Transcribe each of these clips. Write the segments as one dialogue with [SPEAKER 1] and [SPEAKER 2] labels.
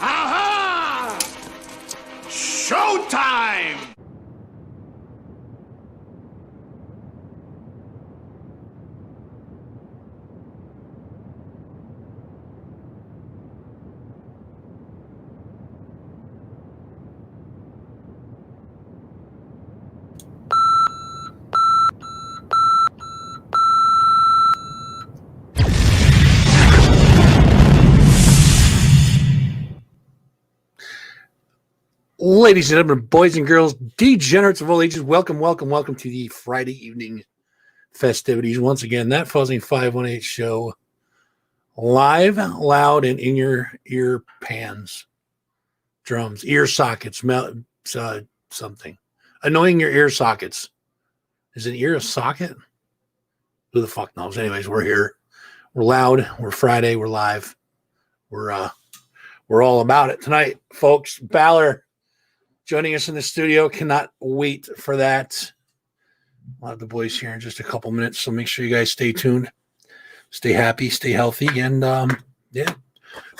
[SPEAKER 1] Aha! Showtime!
[SPEAKER 2] Ladies and gentlemen, boys and girls, degenerates of all ages, welcome to the Friday evening festivities. Once again, that Fuzzing 518 show, live, loud, and in your ear pans, drums, ear sockets, something. Annoying your ear sockets. Is an ear a socket? Who the fuck knows? Anyways, we're here. We're loud. We're Friday. We're live. We're all about it tonight, folks. Balor joining us in the studio. Cannot wait for that. We'll have the boys here in just a couple minutes, so make sure you guys stay tuned. Stay happy, stay healthy, and yeah,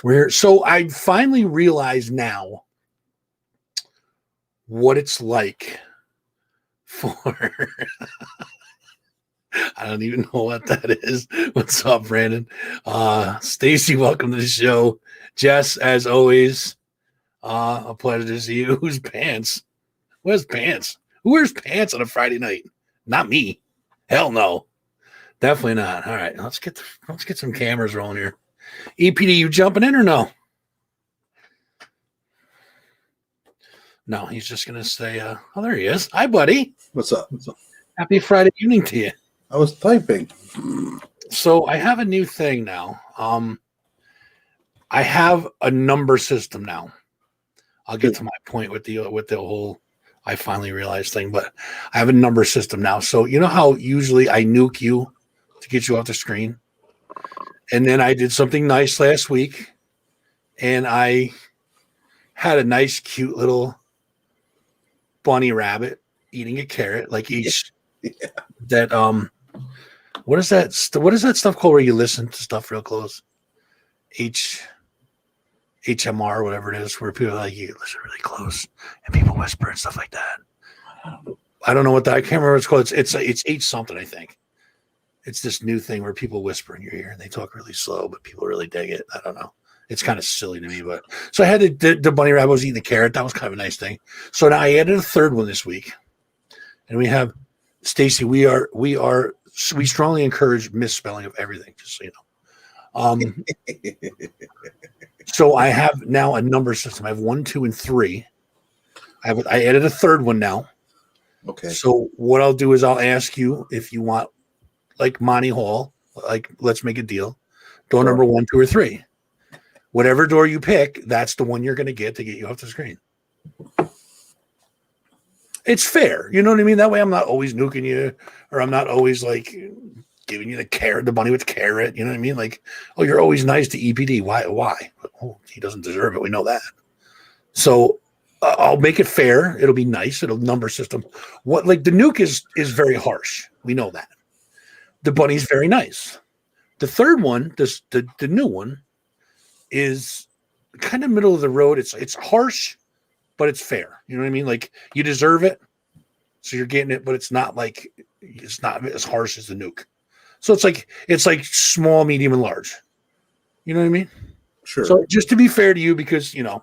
[SPEAKER 2] we're here. So I finally realize now what it's like for I don't even know what that is. What's up, Brandon? Stacy, welcome to the show. Jess, as always, a pleasure to see you. Who's pants? Where's pants? Who wears pants on a Friday night? Not me. Hell no. Definitely not. All right, let's get some cameras rolling here. EPD, you jumping in or no? No, he's just gonna say, oh, there he is. Hi, buddy.
[SPEAKER 3] What's up?
[SPEAKER 2] Happy Friday evening to you.
[SPEAKER 3] I was typing.
[SPEAKER 2] So I have a new thing now. I have a number system now. I'll get to my point with the whole I finally realized thing, but I have a number system now. So you know how usually I nuke you to get you off the screen? And then I did something nice last week, and I had a nice, cute little bunny rabbit eating a carrot, like each that what is that stuff called where you listen to stuff real close? HMR or whatever it is, where people are like, you listen really close and people whisper and stuff like that. I don't know what that, I can't remember what it's called. It's H something, I think. It's this new thing where people whisper in your ear and they talk really slow, but people really dig it. I don't know. It's kind of silly to me, but so I had the bunny rabbit was eating the carrot. That was kind of a nice thing. So now I added a third one this week, and we have Stacy. We strongly encourage misspelling of everything, just so you know. So I have now a number system. I have 1, 2, and 3. I added a third one now.
[SPEAKER 3] Okay.
[SPEAKER 2] So what I'll do is I'll ask you if you want, like Monty Hall, like let's make a deal. Door number 1, 2, or 3. Whatever door you pick, that's the one you're going to get you off the screen. It's fair. You know what I mean? That way I'm not always nuking you, or I'm not always like giving you the bunny with the carrot. You know what I mean? Like, oh, you're always nice to EPD. Why? Oh, he doesn't deserve it. We know that. So I'll make it fair. It'll be nice. It'll number system. What, like the nuke is very harsh. We know that. The bunny's very nice. The third one, the new one, is kind of middle of the road. It's harsh, but it's fair. You know what I mean? Like you deserve it, so you're getting it, but it's not as harsh as the nuke. So it's like small, medium, and large. You know what I mean?
[SPEAKER 3] Sure.
[SPEAKER 2] So just to be fair to you, because you know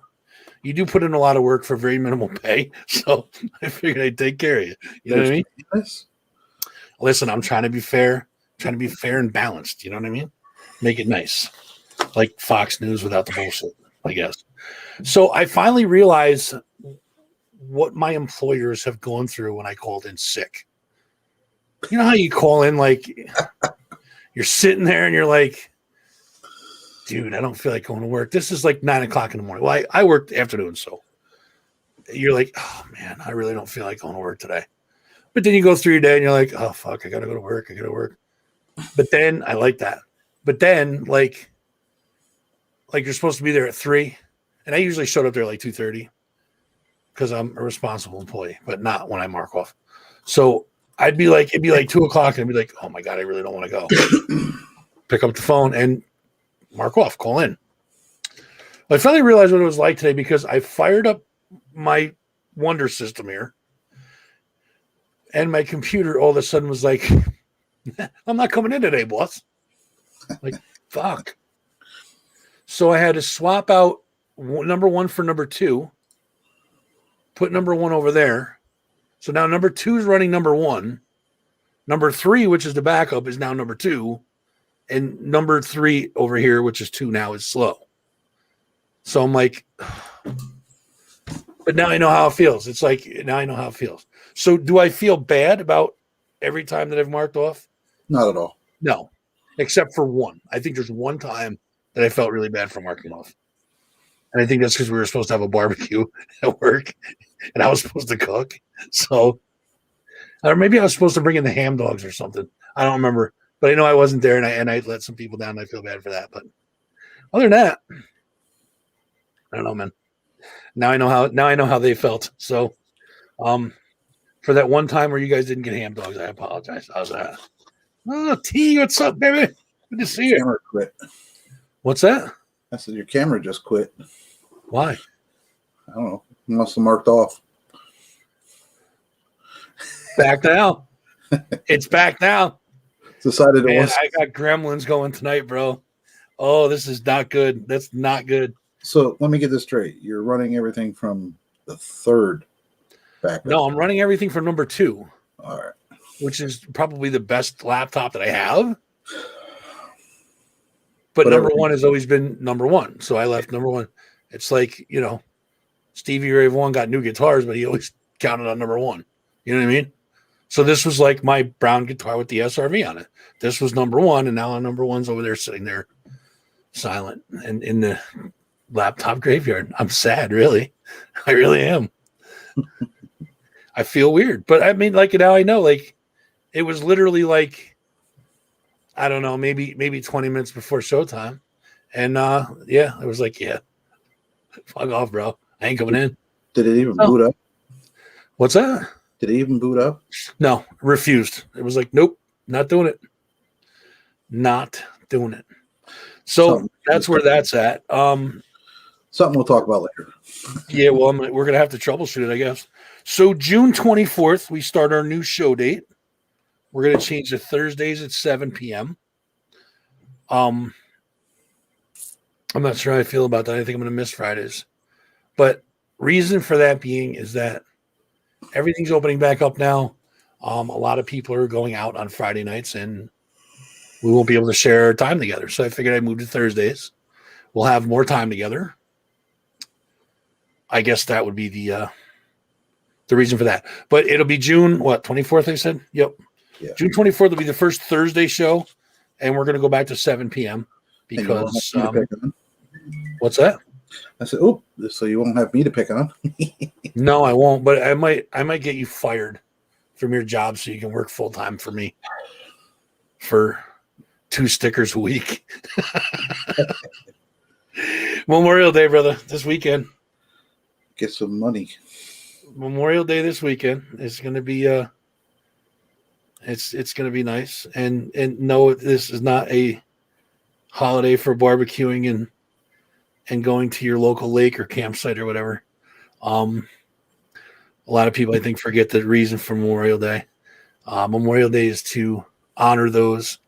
[SPEAKER 2] you do put in a lot of work for very minimal pay, so I figured I'd take care of you. You know what I mean?
[SPEAKER 3] Yes.
[SPEAKER 2] Listen, I'm trying to be fair, and balanced. You know what I mean? Make it nice. Like Fox News without the bullshit, I guess. So I finally realized what my employers have gone through when I called in sick. You know how you call in, like, you're sitting there and you're like, dude, I don't feel like going to work. This is like 9 o'clock in the morning. Well, I worked afternoons, so you're like, oh, man, I really don't feel like going to work today. But then you go through your day and you're like, oh, fuck, I got to go to work. But then I like that. But then, like you're supposed to be there at 3, and I usually showed up there like 2:30 because I'm a responsible employee, but not when I mark off. So it'd be like 2 o'clock, and I'd be like, oh my God, I really don't want to go. Pick up the phone, and mark off, call in. I finally realized what it was like today because I fired up my Wonder system here, and my computer all of a sudden was like, I'm not coming in today, boss. Like, fuck. So I had to swap out number 1 for number 2, put number 1 over there. So now number 2 is running number 1. Number 3, which is the backup, is now number 2. And number 3 over here, which is 2 now, is slow. So I'm like, but now I know how it feels. It's like, now I know how it feels. So do I feel bad about every time that I've marked off?
[SPEAKER 3] Not at all.
[SPEAKER 2] No, except for one. I think there's one time that I felt really bad for marking off. And I think that's because we were supposed to have a barbecue at work and I was supposed to cook. So, or maybe I was supposed to bring in the ham dogs or something. I don't remember, but I know I wasn't there and I let some people down. And I feel bad for that. But other than that, I don't know, man. Now I know how they felt. So, for that one time where you guys didn't get ham dogs, I apologize. How's that? Oh, T, what's up, baby? Good to see you.
[SPEAKER 3] Camera quit.
[SPEAKER 2] What's that?
[SPEAKER 3] I said your camera just quit.
[SPEAKER 2] Why?
[SPEAKER 3] I don't know. You must have marked off.
[SPEAKER 2] Back now. It's back now.
[SPEAKER 3] Decided it
[SPEAKER 2] Man,
[SPEAKER 3] was.
[SPEAKER 2] I got gremlins going tonight, bro. Oh, this is not good. That's not good.
[SPEAKER 3] So let me get this straight. You're running everything from the 3rd back.
[SPEAKER 2] No, I'm running everything from number 2,
[SPEAKER 3] All right.
[SPEAKER 2] which is probably the best laptop that I have. But
[SPEAKER 3] Whatever.
[SPEAKER 2] number 1 has always been number 1. So I left number 1. It's like, Stevie Ray Vaughan got new guitars, but he always counted on number 1. You know what I mean? So this was like my brown guitar with the SRV on it. This was number 1, and now number 1's over there sitting there silent and in the laptop graveyard. I'm sad, really. I really am. I feel weird. But I mean, like, now I know, like, it was literally like, I don't know, maybe 20 minutes before showtime. And it was like, yeah, fuck off, bro. I ain't coming in.
[SPEAKER 3] Did it even boot up?
[SPEAKER 2] What's that?
[SPEAKER 3] Did it even boot up?
[SPEAKER 2] No, refused. It was like, nope, not doing it. Not doing it. So that's where that's at.
[SPEAKER 3] Something we'll talk about later.
[SPEAKER 2] Yeah, well, we're going to have to troubleshoot it, I guess. So June 24th, we start our new show date. We're going to change to Thursdays at 7 p.m. I'm not sure how I feel about that. I think I'm going to miss Fridays. But reason for that being is that everything's opening back up now. A lot of people are going out on Friday nights, and we won't be able to share our time together. So I figured I'd move to Thursdays. We'll have more time together. I guess that would be the reason for that. But it'll be June, 24th, I said? Yep.
[SPEAKER 3] Yeah.
[SPEAKER 2] June 24th will be the first Thursday show, and we're going to go back to 7 p.m. because what's that?
[SPEAKER 3] I said, so you won't have me to pick on.
[SPEAKER 2] No, I won't, but I might get you fired from your job so you can work full time for me for 2 stickers a week. Memorial Day, brother, this weekend.
[SPEAKER 3] Get some money.
[SPEAKER 2] Memorial Day this weekend is going to be it's going to be nice, and no, this is not a holiday for barbecuing and going to your local lake or campsite or whatever. A lot of people, I think, forget the reason for Memorial Day. Memorial Day is to honor those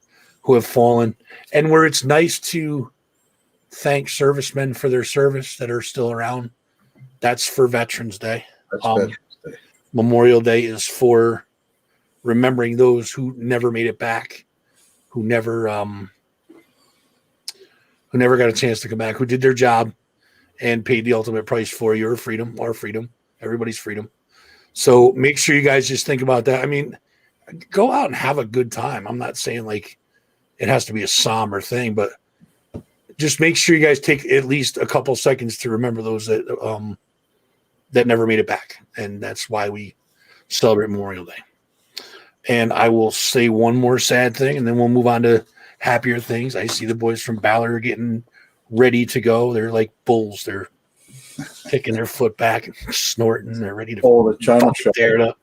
[SPEAKER 2] who have fallen, and where it's nice to thank servicemen for their service that are still around. That's for Veterans Day.
[SPEAKER 3] That's Veterans Day.
[SPEAKER 2] Memorial Day is for remembering those who never made it back, who never got a chance to come back, who did their job and paid the ultimate price for your freedom, our freedom, everybody's freedom. So make sure you guys just think about that. I mean, go out and have a good time. I'm not saying like it has to be a somber thing, but just make sure you guys take at least a couple seconds to remember those that never made it back. And that's why we celebrate Memorial Day. And I will say one more sad thing, and then we'll move on to happier things. I see the boys from Balor getting ready to go. They're like bulls. They're kicking their foot back and snorting. They're ready to
[SPEAKER 3] the China show.
[SPEAKER 2] tear it up.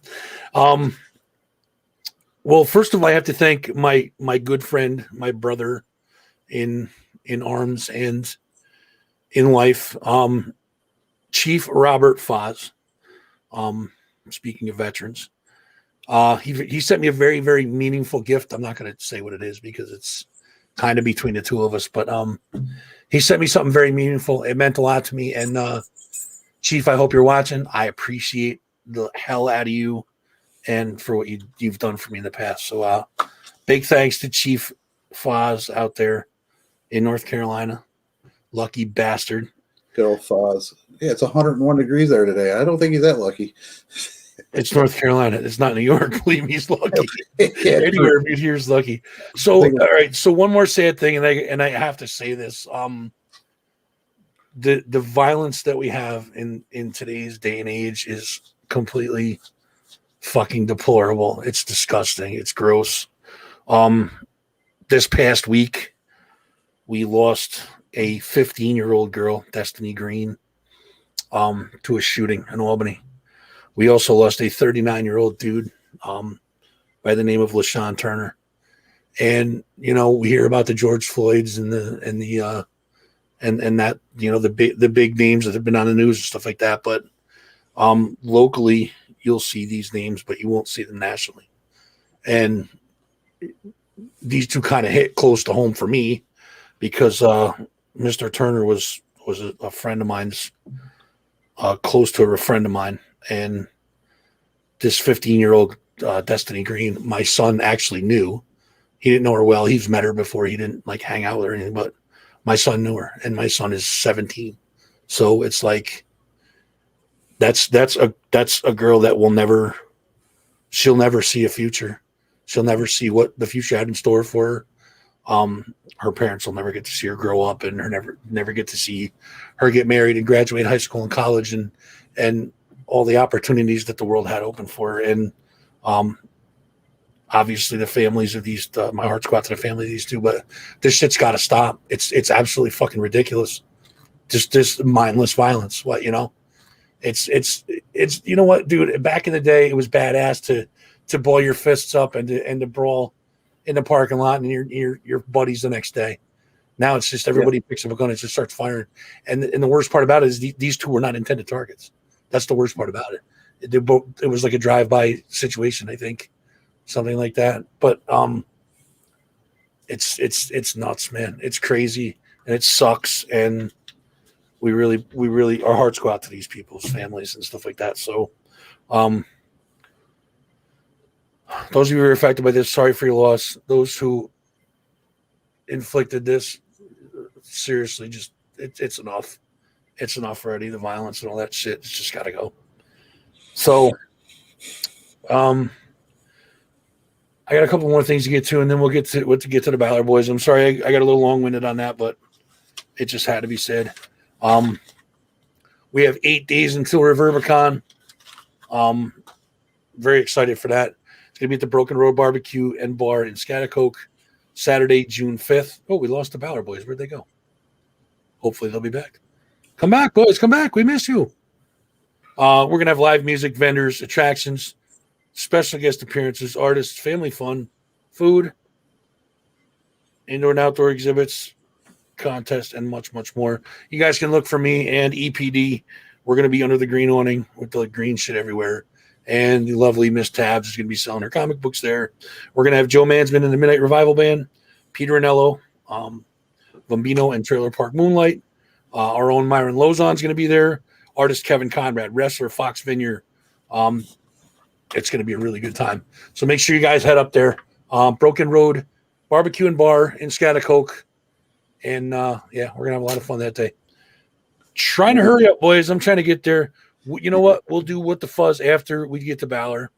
[SPEAKER 2] Well, first of all, I have to thank my good friend, my brother in in arms and in life. Chief Robert Foz. Speaking of veterans, he sent me a very, very meaningful gift. I'm not going to say what it is because it's kind of between the two of us, but he sent me something very meaningful. It meant a lot to me. And Chief, I hope you're watching. I appreciate the hell out of you and for what you've done for me in the past. So big thanks to Chief Foz out there in North Carolina. Lucky bastard.
[SPEAKER 3] Good old Foz. Yeah, it's 101 degrees there today. I don't think he's that lucky.
[SPEAKER 2] It's North Carolina. It's not New York. Believe me, he's lucky.
[SPEAKER 3] Yeah,
[SPEAKER 2] anywhere here is lucky. So, all right. So one more sad thing, and I have to say this: the violence that we have in today's day and age is completely fucking deplorable. It's disgusting. It's gross. This past week, we lost a 15-year-old girl, Destiny Green, to a shooting in Albany. We also lost a 39-year-old dude by the name of LaShawn Turner. And, you know, we hear about the George Floyds and that, you know, the big names that have been on the news and stuff like that. But locally, you'll see these names, but you won't see them nationally. And these two kind of hit close to home for me because Mr. Turner was a friend of mine's, close to a friend of mine. And this 15-year-old Destiny Green, my son actually knew. He didn't know her well. He's met her before. He didn't like hang out with her or anything, but my son knew her, and my son is 17. So it's like that's a girl that she'll never see a future. She'll never see what the future had in store for her. Her parents will never get to see her grow up, and her never get to see her get married and graduate high school and college and all the opportunities that the world had open for her. And obviously the families of these, my heart's go out to the family of these two, but this shit's got to stop. It's absolutely fucking ridiculous. Just this mindless violence. What, you know, it's, you know what, dude, back in the day, it was badass to ball your fists up and to brawl in the parking lot and your buddies the next day. Now it's just everybody picks up a gun and just starts firing. And the worst part about it is these two were not intended targets. That's the worst part about it. It was like a drive-by situation, I think, something like that. But it's nuts, man. It's crazy and it sucks. And we really, our hearts go out to these people's families and stuff like that. So, those of you who are affected by this, sorry for your loss. Those who inflicted this, seriously, just it's enough. It's enough already. The violence and all that shit. It's just got to go. So, I got a couple more things to get to, and then we'll get to the Balor boys. I'm sorry I got a little long-winded on that, but it just had to be said. We have 8 days until Reverbicon. Very excited for that. It's gonna be at the Broken Road Barbecue and Bar in Schaghticoke, Saturday, June 5th. Oh, we lost the Balor boys. Where'd they go? Hopefully they'll be back. Come back, boys. Come back. We miss you. We're going to have live music, vendors, attractions, special guest appearances, artists, family fun, food, indoor and outdoor exhibits, contests, and much, much more. You guys can look for me and EPD. We're going to be under the green awning with the green shit everywhere. And the lovely Miss Tabs is going to be selling her comic books there. We're going to have Joe Mansman and the Midnight Revival Band, Peter Anello, Bambino and Trailer Park Moonlight. Our own Myron Lozon is going to be there. Artist Kevin Conrad, wrestler Fox Vineyard. It's going to be a really good time. So make sure you guys head up there. Broken Road Barbecue and Bar in Schaghticoke. And, we're going to have a lot of fun that day. Trying to hurry up, boys. I'm trying to get there. You know what? We'll do What the Fuzz after we get to Balor.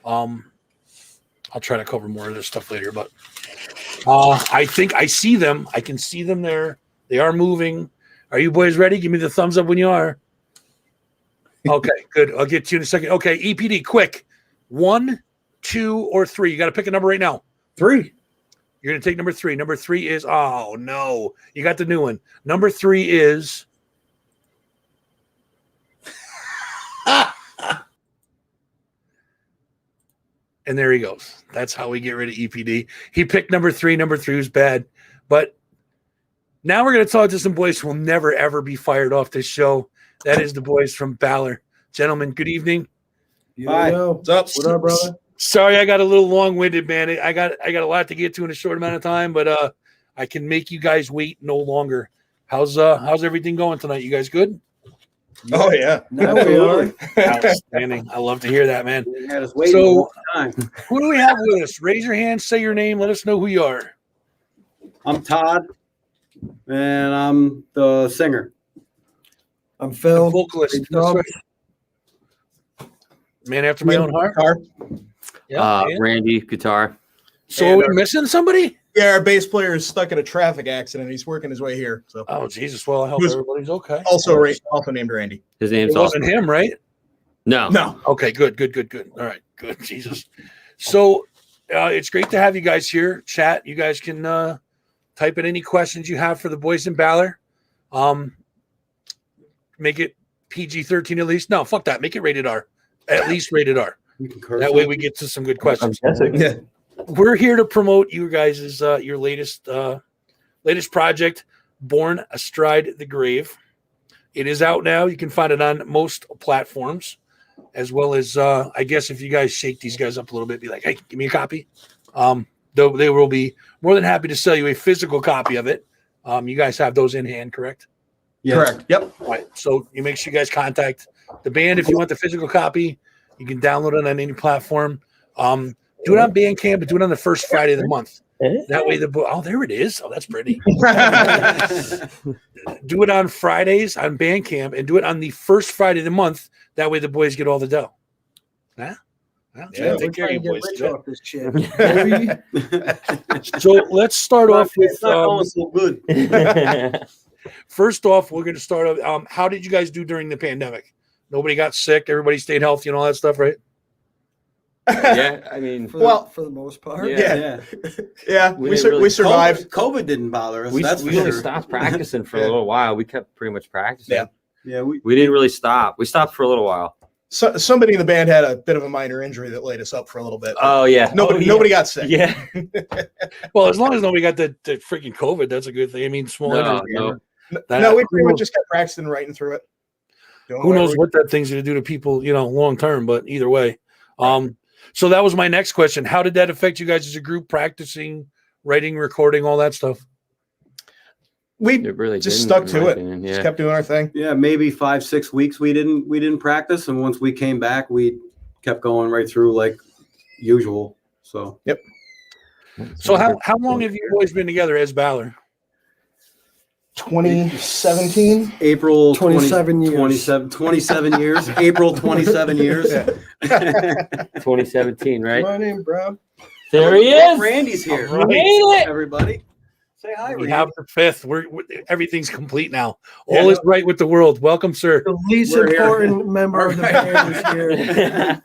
[SPEAKER 2] I'll try to cover more of this stuff later, but I think I see them. I can see them there. They are moving. Are you boys ready? Give me the thumbs up when you are. Okay, good. I'll get to you in a second. Okay, EPD, quick. 1, 2, or 3. You got to pick a number right now.
[SPEAKER 3] 3.
[SPEAKER 2] You're going to take number 3. Number 3 is, oh, no. You got the new one. Number 3 is. And there he goes. That's how we get rid of EPD. He picked number 3. Number 3 was bad. But Now we're going to talk to some boys who will never, ever be fired off this show. That is the boys from Balor. Gentlemen, good evening.
[SPEAKER 1] Hi.
[SPEAKER 3] What's up? What up, brother?
[SPEAKER 2] Sorry, I got a little long-winded, man. I got a lot to get to in a short amount of time, but I can make you guys wait no longer. How's everything going tonight? You guys good?
[SPEAKER 4] Oh yeah,
[SPEAKER 1] Now we are.
[SPEAKER 2] Outstanding. I love to hear that, man.
[SPEAKER 1] We had us waiting a long time.
[SPEAKER 2] Who do we have with us? Raise your hand, say your name, let us know who you are.
[SPEAKER 1] I'm Todd, and I'm the singer.
[SPEAKER 5] I'm Phil.
[SPEAKER 2] Vocalist. That's right. Man after my own heart. Yeah, man.
[SPEAKER 6] Randy, guitar.
[SPEAKER 2] So are we missing somebody?
[SPEAKER 4] Yeah, our bass player is stuck in a traffic accident. He's working his way here. So
[SPEAKER 2] Oh Jesus! Well, I hope
[SPEAKER 4] Who's-
[SPEAKER 2] everybody's okay.
[SPEAKER 4] also named Randy.
[SPEAKER 6] His
[SPEAKER 2] It
[SPEAKER 6] name's
[SPEAKER 2] wasn't him, right?
[SPEAKER 6] No.
[SPEAKER 4] No,
[SPEAKER 2] Okay, good. All right, good. Jesus. So it's great to have you guys here. Chat. You guys can type in any questions you have for the boys in Balor. Make it PG-13 at least. No, fuck that. Make it rated R. At least rated R.
[SPEAKER 1] You can curse
[SPEAKER 2] That way we get to some good questions.
[SPEAKER 4] yeah,
[SPEAKER 2] We're here to promote you guys' your latest project, Born Astride the Grave. It is out now. You can find it on most platforms, as well as I guess if you guys shake these guys up a little bit, be like, hey, give me a copy. Though they will be more than happy to sell you a physical copy of it. You guys have those in hand, correct?
[SPEAKER 1] Yes.
[SPEAKER 4] correct. Yep.
[SPEAKER 2] All right. So you make sure you guys contact the band if you want the physical copy. You can download it on any platform. Do it on Bandcamp, but do it on the first Friday of the month. That way there it is. Oh, that's pretty. Do it on Fridays on Bandcamp and do it on the first Friday of the month. That way the boys get all the dough. Huh? Well,
[SPEAKER 4] Yeah,
[SPEAKER 2] take care of you boys.
[SPEAKER 5] Rich off this shit.
[SPEAKER 2] So let's start off with
[SPEAKER 1] It's not going so good.
[SPEAKER 2] first off, we're going to start off. How did you guys do during the pandemic? Nobody got sick. Everybody stayed healthy and all that stuff, right?
[SPEAKER 6] Yeah, I mean,
[SPEAKER 5] For,
[SPEAKER 4] Well,
[SPEAKER 5] for the most part.
[SPEAKER 6] yeah.
[SPEAKER 4] Yeah,
[SPEAKER 6] We
[SPEAKER 4] we
[SPEAKER 6] didn't really-
[SPEAKER 4] survived.
[SPEAKER 1] COVID didn't bother us.
[SPEAKER 6] we
[SPEAKER 1] That's for
[SPEAKER 6] really
[SPEAKER 1] sure.
[SPEAKER 6] stopped practicing for a little while. We kept pretty much practicing.
[SPEAKER 4] Yeah.
[SPEAKER 1] Yeah, we
[SPEAKER 6] We didn't really stop. We stopped for a little while.
[SPEAKER 4] So, somebody in the band had a bit of a minor injury that laid us up for a little bit.
[SPEAKER 6] Oh, yeah.
[SPEAKER 4] Nobody got sick.
[SPEAKER 6] Yeah.
[SPEAKER 2] Well, as long as nobody got the freaking COVID, that's a good thing. I mean, small
[SPEAKER 6] No,
[SPEAKER 2] injury.
[SPEAKER 6] no.
[SPEAKER 4] No, we pretty much just kept practicing and writing through it. Doing
[SPEAKER 2] Who
[SPEAKER 4] whatever
[SPEAKER 2] knows
[SPEAKER 4] we-
[SPEAKER 2] what that thing's going to do to people, long term, but either way. So that was my next question. How did that affect you guys as a group, practicing, writing, recording, all that stuff?
[SPEAKER 4] We
[SPEAKER 6] It really
[SPEAKER 4] just
[SPEAKER 6] didn't,
[SPEAKER 4] stuck
[SPEAKER 6] in
[SPEAKER 4] to
[SPEAKER 6] my
[SPEAKER 4] it.
[SPEAKER 6] opinion.
[SPEAKER 4] Just
[SPEAKER 6] Yeah.
[SPEAKER 4] kept doing our thing.
[SPEAKER 1] yeah, maybe 5-6 weeks we didn't practice, and once we came back, we kept going right through like usual. So
[SPEAKER 2] So how long have you boys been together as Balor?
[SPEAKER 4] 2017.
[SPEAKER 1] April
[SPEAKER 5] 27 years.
[SPEAKER 1] 27 years. April 27 years.
[SPEAKER 6] 2017, right?
[SPEAKER 5] My name, bro.
[SPEAKER 6] There he is.
[SPEAKER 1] Randy's here.
[SPEAKER 2] All right.
[SPEAKER 6] Made it.
[SPEAKER 1] Everybody, say hi.
[SPEAKER 2] We
[SPEAKER 1] Randy.
[SPEAKER 2] have the fifth. Everything's complete now. All is right with the world. Welcome, sir.
[SPEAKER 5] The least
[SPEAKER 1] We're here.
[SPEAKER 5] important member of the band is here.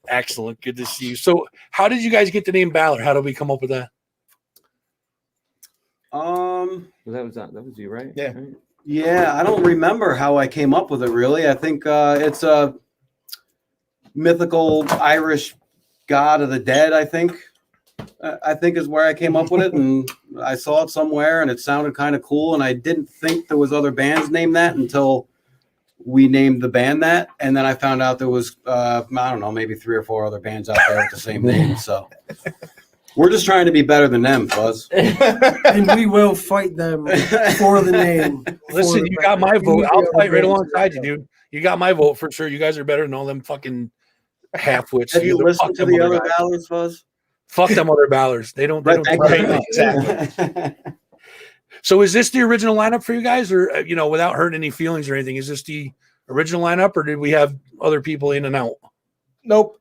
[SPEAKER 2] Excellent. Good to see you. So how did you guys get the name Balor? How did we come up with that?
[SPEAKER 6] That was you, right?
[SPEAKER 4] Yeah.
[SPEAKER 6] Right.
[SPEAKER 1] Yeah, I don't remember how I came up with it really. I think it's a mythical Irish god of the dead, I think is where I came up with it, and I saw it somewhere and it sounded kind of cool, and I didn't think there was other bands named that until we named the band that, and then I found out there was I don't know, maybe 3 or 4 other bands out there with the same name. So we're just trying to be better than them, Fuzz.
[SPEAKER 5] And we will fight them for the name.
[SPEAKER 2] Listen,
[SPEAKER 5] For
[SPEAKER 2] you
[SPEAKER 5] the
[SPEAKER 2] got my
[SPEAKER 5] band.
[SPEAKER 2] vote.
[SPEAKER 5] We
[SPEAKER 2] I'll
[SPEAKER 5] need
[SPEAKER 2] fight
[SPEAKER 5] the
[SPEAKER 2] right
[SPEAKER 5] other
[SPEAKER 2] alongside
[SPEAKER 5] bands
[SPEAKER 2] you,
[SPEAKER 5] to
[SPEAKER 2] dude. You got my vote for sure. You guys are better than all them fucking half-wits.
[SPEAKER 1] Have you
[SPEAKER 2] Either
[SPEAKER 1] listened
[SPEAKER 2] fuck
[SPEAKER 1] to
[SPEAKER 2] them
[SPEAKER 1] the other
[SPEAKER 2] guys.
[SPEAKER 1] Ballards, Fuzz?
[SPEAKER 2] Fuck them other Ballers. They don't. They don't
[SPEAKER 4] Right, exactly.
[SPEAKER 2] So is this the original lineup for you guys, or without hurting any feelings or anything? Is this the original lineup, or did we have other people in and out?
[SPEAKER 4] Nope.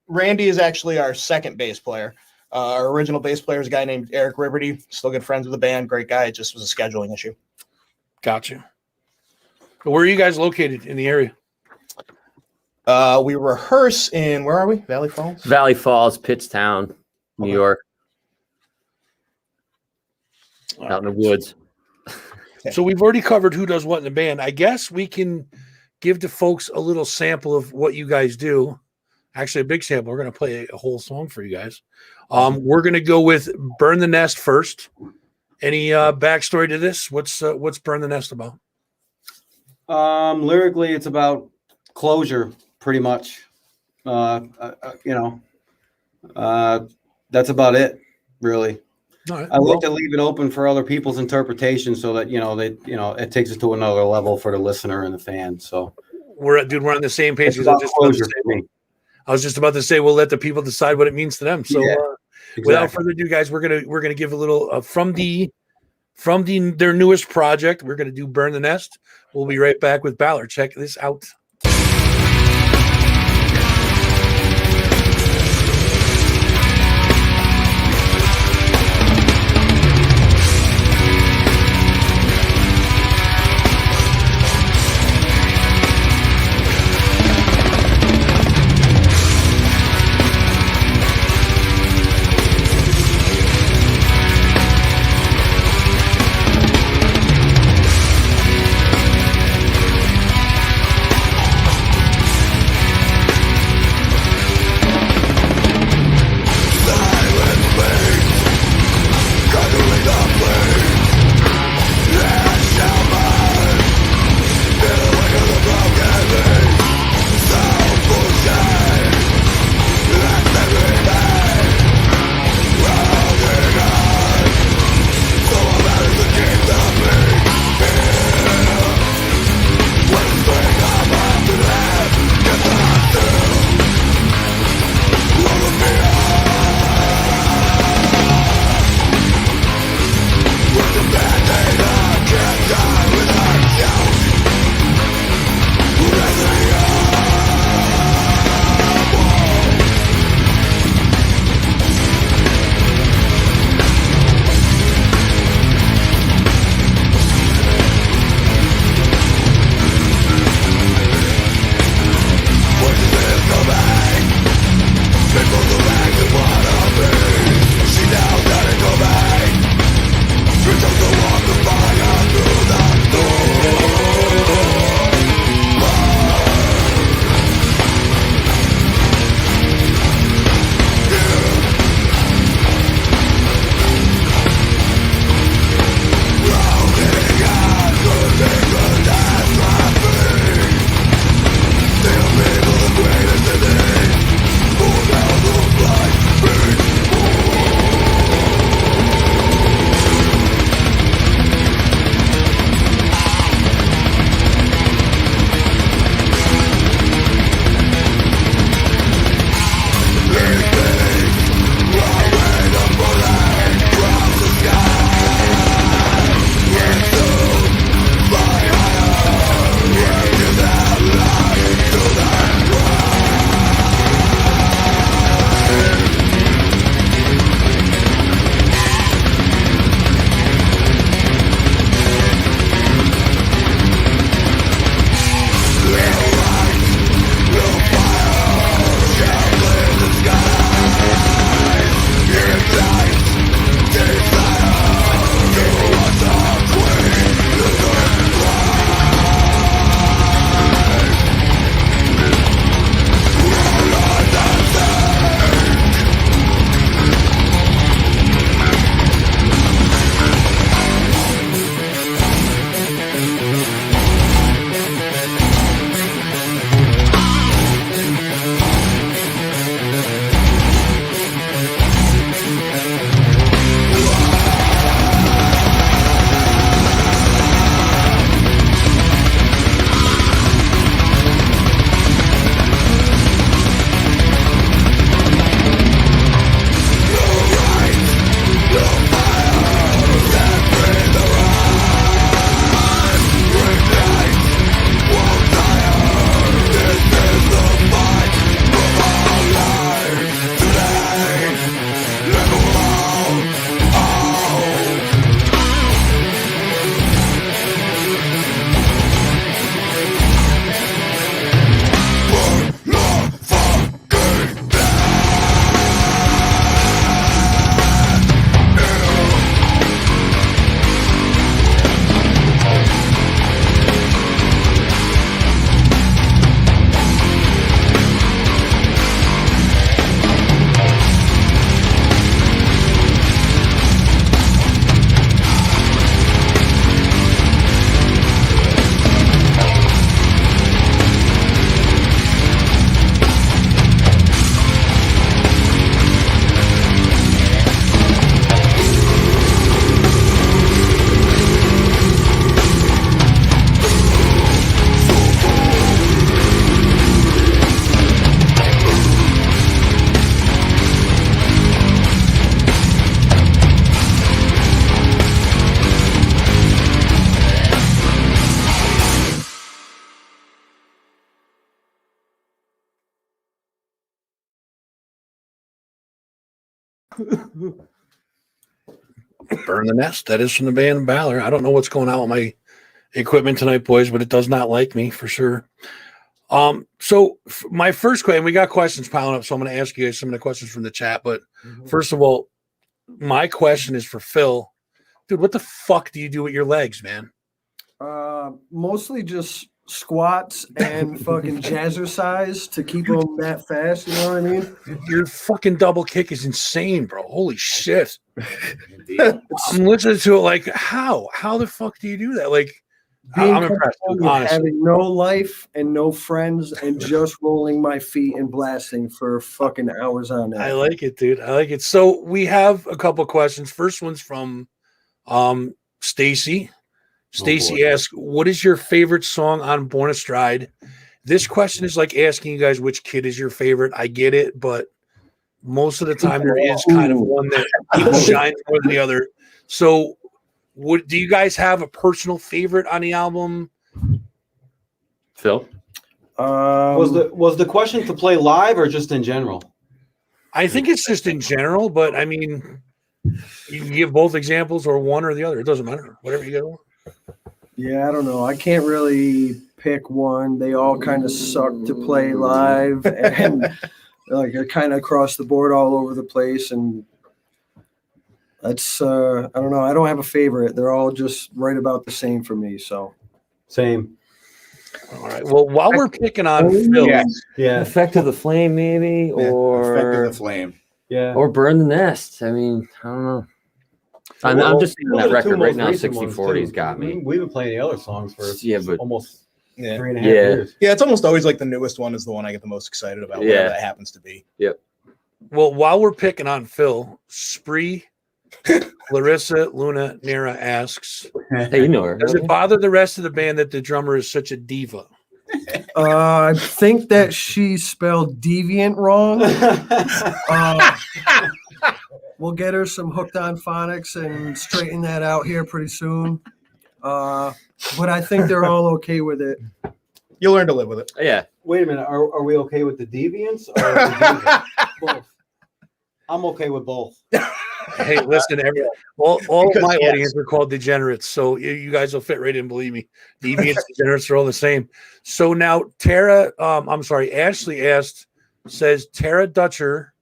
[SPEAKER 4] Randy is actually our second bass player. Our original bass player is a guy named Eric Riberty. Still good friends with the band. Great guy. It just was a scheduling issue.
[SPEAKER 2] Gotcha. Where are you guys located in the area?
[SPEAKER 4] We rehearse in, where are we? Valley Falls?
[SPEAKER 6] Valley Falls, Pittstown, New
[SPEAKER 4] Okay.
[SPEAKER 6] York, out in the woods.
[SPEAKER 2] So we've already covered who does what in the band. I guess we can give the folks a little sample of what you guys do. Actually, a big sample. We're going to play a whole song for you guys. We're going to go with Burn the Nest first, Any backstory to this? What's Burn the Nest about?
[SPEAKER 1] Lyrically, it's about closure, pretty much. That's about it, really.
[SPEAKER 2] All right.
[SPEAKER 1] I like to leave it open for other people's interpretation, so that it takes it to another level for the listener and the fan. So
[SPEAKER 2] we're on the same page.
[SPEAKER 1] it's about closure for me.
[SPEAKER 2] I was just about to say we'll let the people decide what it means to them. So
[SPEAKER 1] Yeah,
[SPEAKER 2] without
[SPEAKER 1] exactly.
[SPEAKER 2] further ado, guys, we're gonna give a little from their newest project. We're gonna do Burn the Nest. We'll be right back with Balor. Check this out. Burn the Nest. That is from the band Balor. I don't know what's going on with my equipment tonight, boys, but it does not like me for sure. So my first question, we got questions piling up, so I'm going to ask you guys some of the questions from the chat. But first of all, my question is for Phil. Dude, what the fuck do you do with your legs, man?
[SPEAKER 5] Mostly just squats and fucking jazzercise to keep them that fast. You know what I mean?
[SPEAKER 2] Your fucking double kick is insane, bro. Holy shit. I'm listening to it like, how the fuck do you do that? Like, I'm impressed, dude, honestly.
[SPEAKER 5] Having no life and no friends and just rolling my feet and blasting for fucking hours on end.
[SPEAKER 2] I like it, dude. I like it. So we have a couple questions. First one's from Stacy. Stacy asks, what is your favorite song on Born Astride? This question is like asking you guys which kid is your favorite. I get it, but most of the time there is kind of one that shines more than the other. So do you guys have a personal favorite on the album?
[SPEAKER 6] Phil?
[SPEAKER 1] Was the question to play live or just in general?
[SPEAKER 2] I think it's just in general, but I mean, you can give both examples or one or the other. It doesn't matter. Whatever you get.
[SPEAKER 5] Yeah, I don't know. I can't really pick one. They all kind of suck to play live, and like they're kind of across the board all over the place. And that's I don't know. I don't have a favorite. They're all just right about the same for me. So
[SPEAKER 1] same.
[SPEAKER 2] All right. Well, while we're picking on Phil,
[SPEAKER 1] Yeah.
[SPEAKER 6] Effect of the Flame, maybe, or
[SPEAKER 3] Effect of the Flame.
[SPEAKER 1] Yeah.
[SPEAKER 6] or Burn the Nest. I mean, I don't know. I'm just seeing that record right now. 60/40's got me.
[SPEAKER 1] We've been playing the other songs for
[SPEAKER 6] But
[SPEAKER 1] almost
[SPEAKER 4] Yeah.
[SPEAKER 1] 3.5
[SPEAKER 6] Yeah.
[SPEAKER 1] years.
[SPEAKER 4] Yeah, it's almost always like the newest one is the one I get the most excited about.
[SPEAKER 6] Yeah.
[SPEAKER 4] Whatever that happens to be.
[SPEAKER 2] well, while we're picking on Phil, Spree, Larissa Luna Nera asks,
[SPEAKER 6] hey, you know her.
[SPEAKER 2] does it bother the rest of the band that the drummer is such a diva?
[SPEAKER 5] I think that she spelled deviant wrong. We'll get her some hooked on phonics and straighten that out here pretty soon. But I think they're all okay with it.
[SPEAKER 4] You'll learn to live with it.
[SPEAKER 6] Yeah.
[SPEAKER 1] Wait a minute. Are we okay with the deviants or the deviants? Both. I'm okay with both.
[SPEAKER 2] Hey, listen, all
[SPEAKER 4] Because,
[SPEAKER 2] my
[SPEAKER 4] yes.
[SPEAKER 2] audience are called degenerates, so you guys will fit right in. Believe me, deviants, degenerates are all the same. So now, Ashley says Tara Dutcher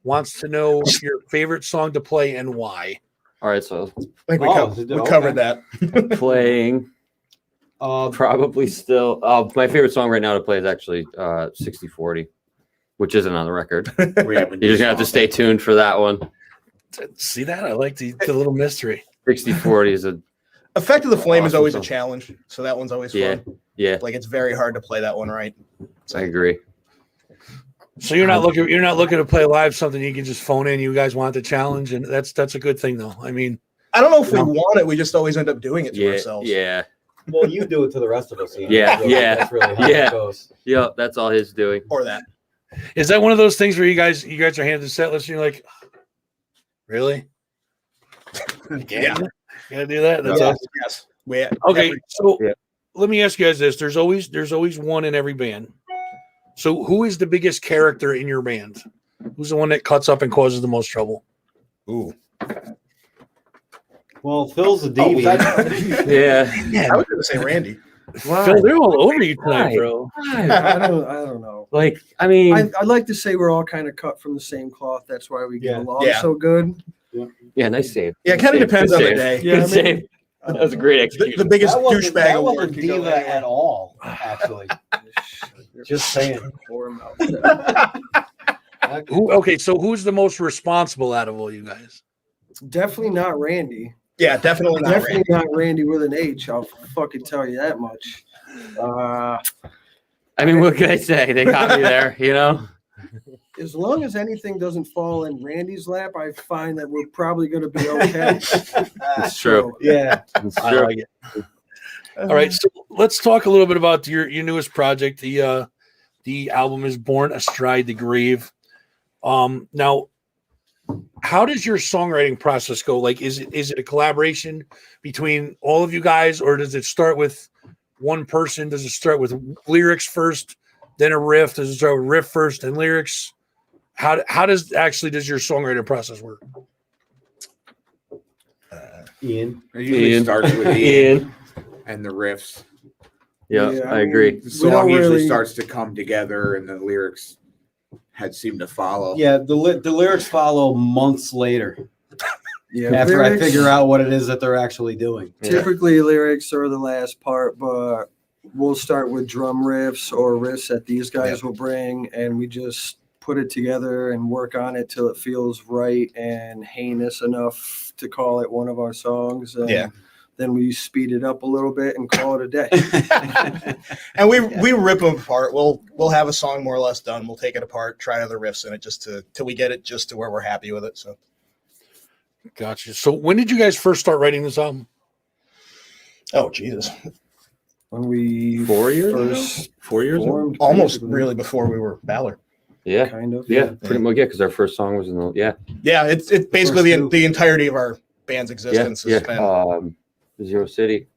[SPEAKER 2] wants to know your favorite song to play and why.
[SPEAKER 6] All right, so
[SPEAKER 4] I think we,
[SPEAKER 1] okay.
[SPEAKER 4] covered that.
[SPEAKER 6] playing probably still. My favorite song right now to play is actually 60/40, which isn't on the record.
[SPEAKER 3] We haven't
[SPEAKER 6] You're just gonna have to stay tuned for that one.
[SPEAKER 2] See that? I like the little mystery.
[SPEAKER 6] 60/40 is a
[SPEAKER 4] Effect of the Flame is
[SPEAKER 6] Awesome
[SPEAKER 4] always a
[SPEAKER 6] song.
[SPEAKER 4] challenge, so that one's always
[SPEAKER 6] yeah,
[SPEAKER 4] fun.
[SPEAKER 6] yeah.
[SPEAKER 4] Like it's very hard to play that one right.
[SPEAKER 6] I agree.
[SPEAKER 2] So you're not looking to play live something you can just phone in. You guys want the challenge, and that's a good thing though. I mean,
[SPEAKER 4] I don't know if we want it. We just always end up doing it to
[SPEAKER 6] Yeah,
[SPEAKER 4] ourselves.
[SPEAKER 6] yeah,
[SPEAKER 1] Well, you do it to the rest of us. Ian.
[SPEAKER 6] Yeah,
[SPEAKER 1] So
[SPEAKER 6] yeah,
[SPEAKER 1] That's really how
[SPEAKER 6] yeah.
[SPEAKER 1] it goes.
[SPEAKER 6] yeah. That's all he's doing.
[SPEAKER 4] Or that.
[SPEAKER 2] is that one of those things where you guys are handed the set list and you're like, really?
[SPEAKER 4] Yeah.
[SPEAKER 2] You gotta do that. That's
[SPEAKER 1] Yeah.
[SPEAKER 2] awesome.
[SPEAKER 4] Yes. We,
[SPEAKER 2] Okay, so
[SPEAKER 6] Yeah.
[SPEAKER 2] let me ask you guys this: there's always one in every band. So who is the biggest character in your band? Who's the one that cuts up and causes the most trouble?
[SPEAKER 4] Ooh.
[SPEAKER 1] Well, Phil's a
[SPEAKER 4] Oh,
[SPEAKER 1] deviant.
[SPEAKER 6] Yeah.
[SPEAKER 4] I was going to say Randy.
[SPEAKER 2] Phil, they're all over you tonight,
[SPEAKER 6] Why?
[SPEAKER 2] bro.
[SPEAKER 5] I don't know.
[SPEAKER 6] Like, I mean,
[SPEAKER 5] I'd like to say we're all kind of cut from the same cloth. That's why we get
[SPEAKER 1] Yeah.
[SPEAKER 5] along
[SPEAKER 4] Yeah.
[SPEAKER 5] so good.
[SPEAKER 6] yeah, nice save.
[SPEAKER 4] Yeah, it kind of
[SPEAKER 6] Good
[SPEAKER 4] depends on the
[SPEAKER 6] save.
[SPEAKER 4] day.
[SPEAKER 5] Yeah,
[SPEAKER 6] Good
[SPEAKER 5] I mean-
[SPEAKER 6] save. That was a great execution.
[SPEAKER 4] The biggest
[SPEAKER 1] That wasn't-
[SPEAKER 4] douchebag
[SPEAKER 1] that
[SPEAKER 4] award
[SPEAKER 1] wasn't
[SPEAKER 4] could go
[SPEAKER 1] diva
[SPEAKER 4] anywhere.
[SPEAKER 1] at all, actually. Just saying.
[SPEAKER 2] Okay, so who's the most responsible out of all you guys?
[SPEAKER 5] Definitely not Randy.
[SPEAKER 4] Yeah, definitely not
[SPEAKER 5] Definitely
[SPEAKER 4] Randy.
[SPEAKER 5] not Randy with an H. I'll fucking tell you that much.
[SPEAKER 6] I mean, what can I say? They got me there, you know?
[SPEAKER 5] As long as anything doesn't fall in Randy's lap, I find that we're probably going to be okay.
[SPEAKER 6] It's true.
[SPEAKER 1] Yeah.
[SPEAKER 6] It's
[SPEAKER 2] I
[SPEAKER 6] true.
[SPEAKER 2] like it. All right, so let's talk a little bit about your newest project. The album is Born Astride the Grave. Now, how does your songwriting process go? Like, is it a collaboration between all of you guys, or does it start with one person? Does it start with lyrics first, then a riff? Does it start with riff first and lyrics? How does your songwriting process work?
[SPEAKER 1] Ian.
[SPEAKER 7] It usually
[SPEAKER 6] Ian.
[SPEAKER 7] starts with Ian and the riffs.
[SPEAKER 6] Yeah,
[SPEAKER 5] Yeah,
[SPEAKER 6] I
[SPEAKER 5] I
[SPEAKER 6] agree.
[SPEAKER 5] mean,
[SPEAKER 7] The
[SPEAKER 5] We
[SPEAKER 7] song
[SPEAKER 5] don't
[SPEAKER 7] usually
[SPEAKER 5] really-
[SPEAKER 7] starts to come together, and the lyrics had seemed to follow.
[SPEAKER 1] Yeah, the lyrics follow months later
[SPEAKER 5] Yeah,
[SPEAKER 1] after I
[SPEAKER 5] lyrics-
[SPEAKER 1] figure out what it is that they're actually doing.
[SPEAKER 5] Typically, lyrics are the last part, but we'll start with drum riffs or riffs that these guys will bring, and we just put it together and work on it till it feels right and heinous enough to call it one of our songs. And
[SPEAKER 4] Yeah.
[SPEAKER 5] then we speed it up a little bit and call it a day.
[SPEAKER 4] And we rip them apart. We'll have a song more or less done. We'll take it apart, try other riffs in it just till we get it just to where we're happy with it. So
[SPEAKER 2] Gotcha. So when did you guys first start writing this album?
[SPEAKER 4] oh Jesus.
[SPEAKER 5] When we
[SPEAKER 6] 4 years ago?
[SPEAKER 5] first
[SPEAKER 6] 4 years ago?
[SPEAKER 5] formed,
[SPEAKER 4] Almost
[SPEAKER 5] basically,
[SPEAKER 4] really before we were Balor.
[SPEAKER 6] Yeah.
[SPEAKER 5] kind of.
[SPEAKER 6] Yeah, pretty much. Yeah, because our first song was in the
[SPEAKER 4] Yeah, it's basically
[SPEAKER 1] First two.
[SPEAKER 4] the entirety of our band's existence has been
[SPEAKER 6] Zero City.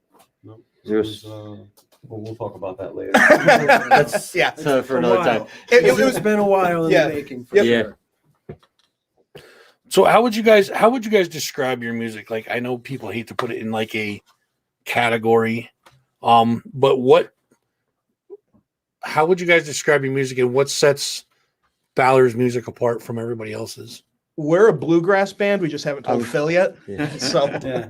[SPEAKER 1] No,
[SPEAKER 6] Zero.
[SPEAKER 1] we'll talk about that later.
[SPEAKER 6] That's
[SPEAKER 4] yeah.
[SPEAKER 6] for
[SPEAKER 5] A
[SPEAKER 6] another
[SPEAKER 5] while.
[SPEAKER 6] time.
[SPEAKER 5] It's been a while in
[SPEAKER 4] Yeah.
[SPEAKER 5] the making. For
[SPEAKER 4] Yep.
[SPEAKER 6] Yeah.
[SPEAKER 5] sure.
[SPEAKER 2] So how would you guys describe your music? Like, I know people hate to put it in like a category, but how would you guys describe your music, and what sets Balor's music apart from everybody else's?
[SPEAKER 4] We're a bluegrass band. We just haven't told Phil yet.
[SPEAKER 6] Yeah.
[SPEAKER 4] So
[SPEAKER 1] Yeah.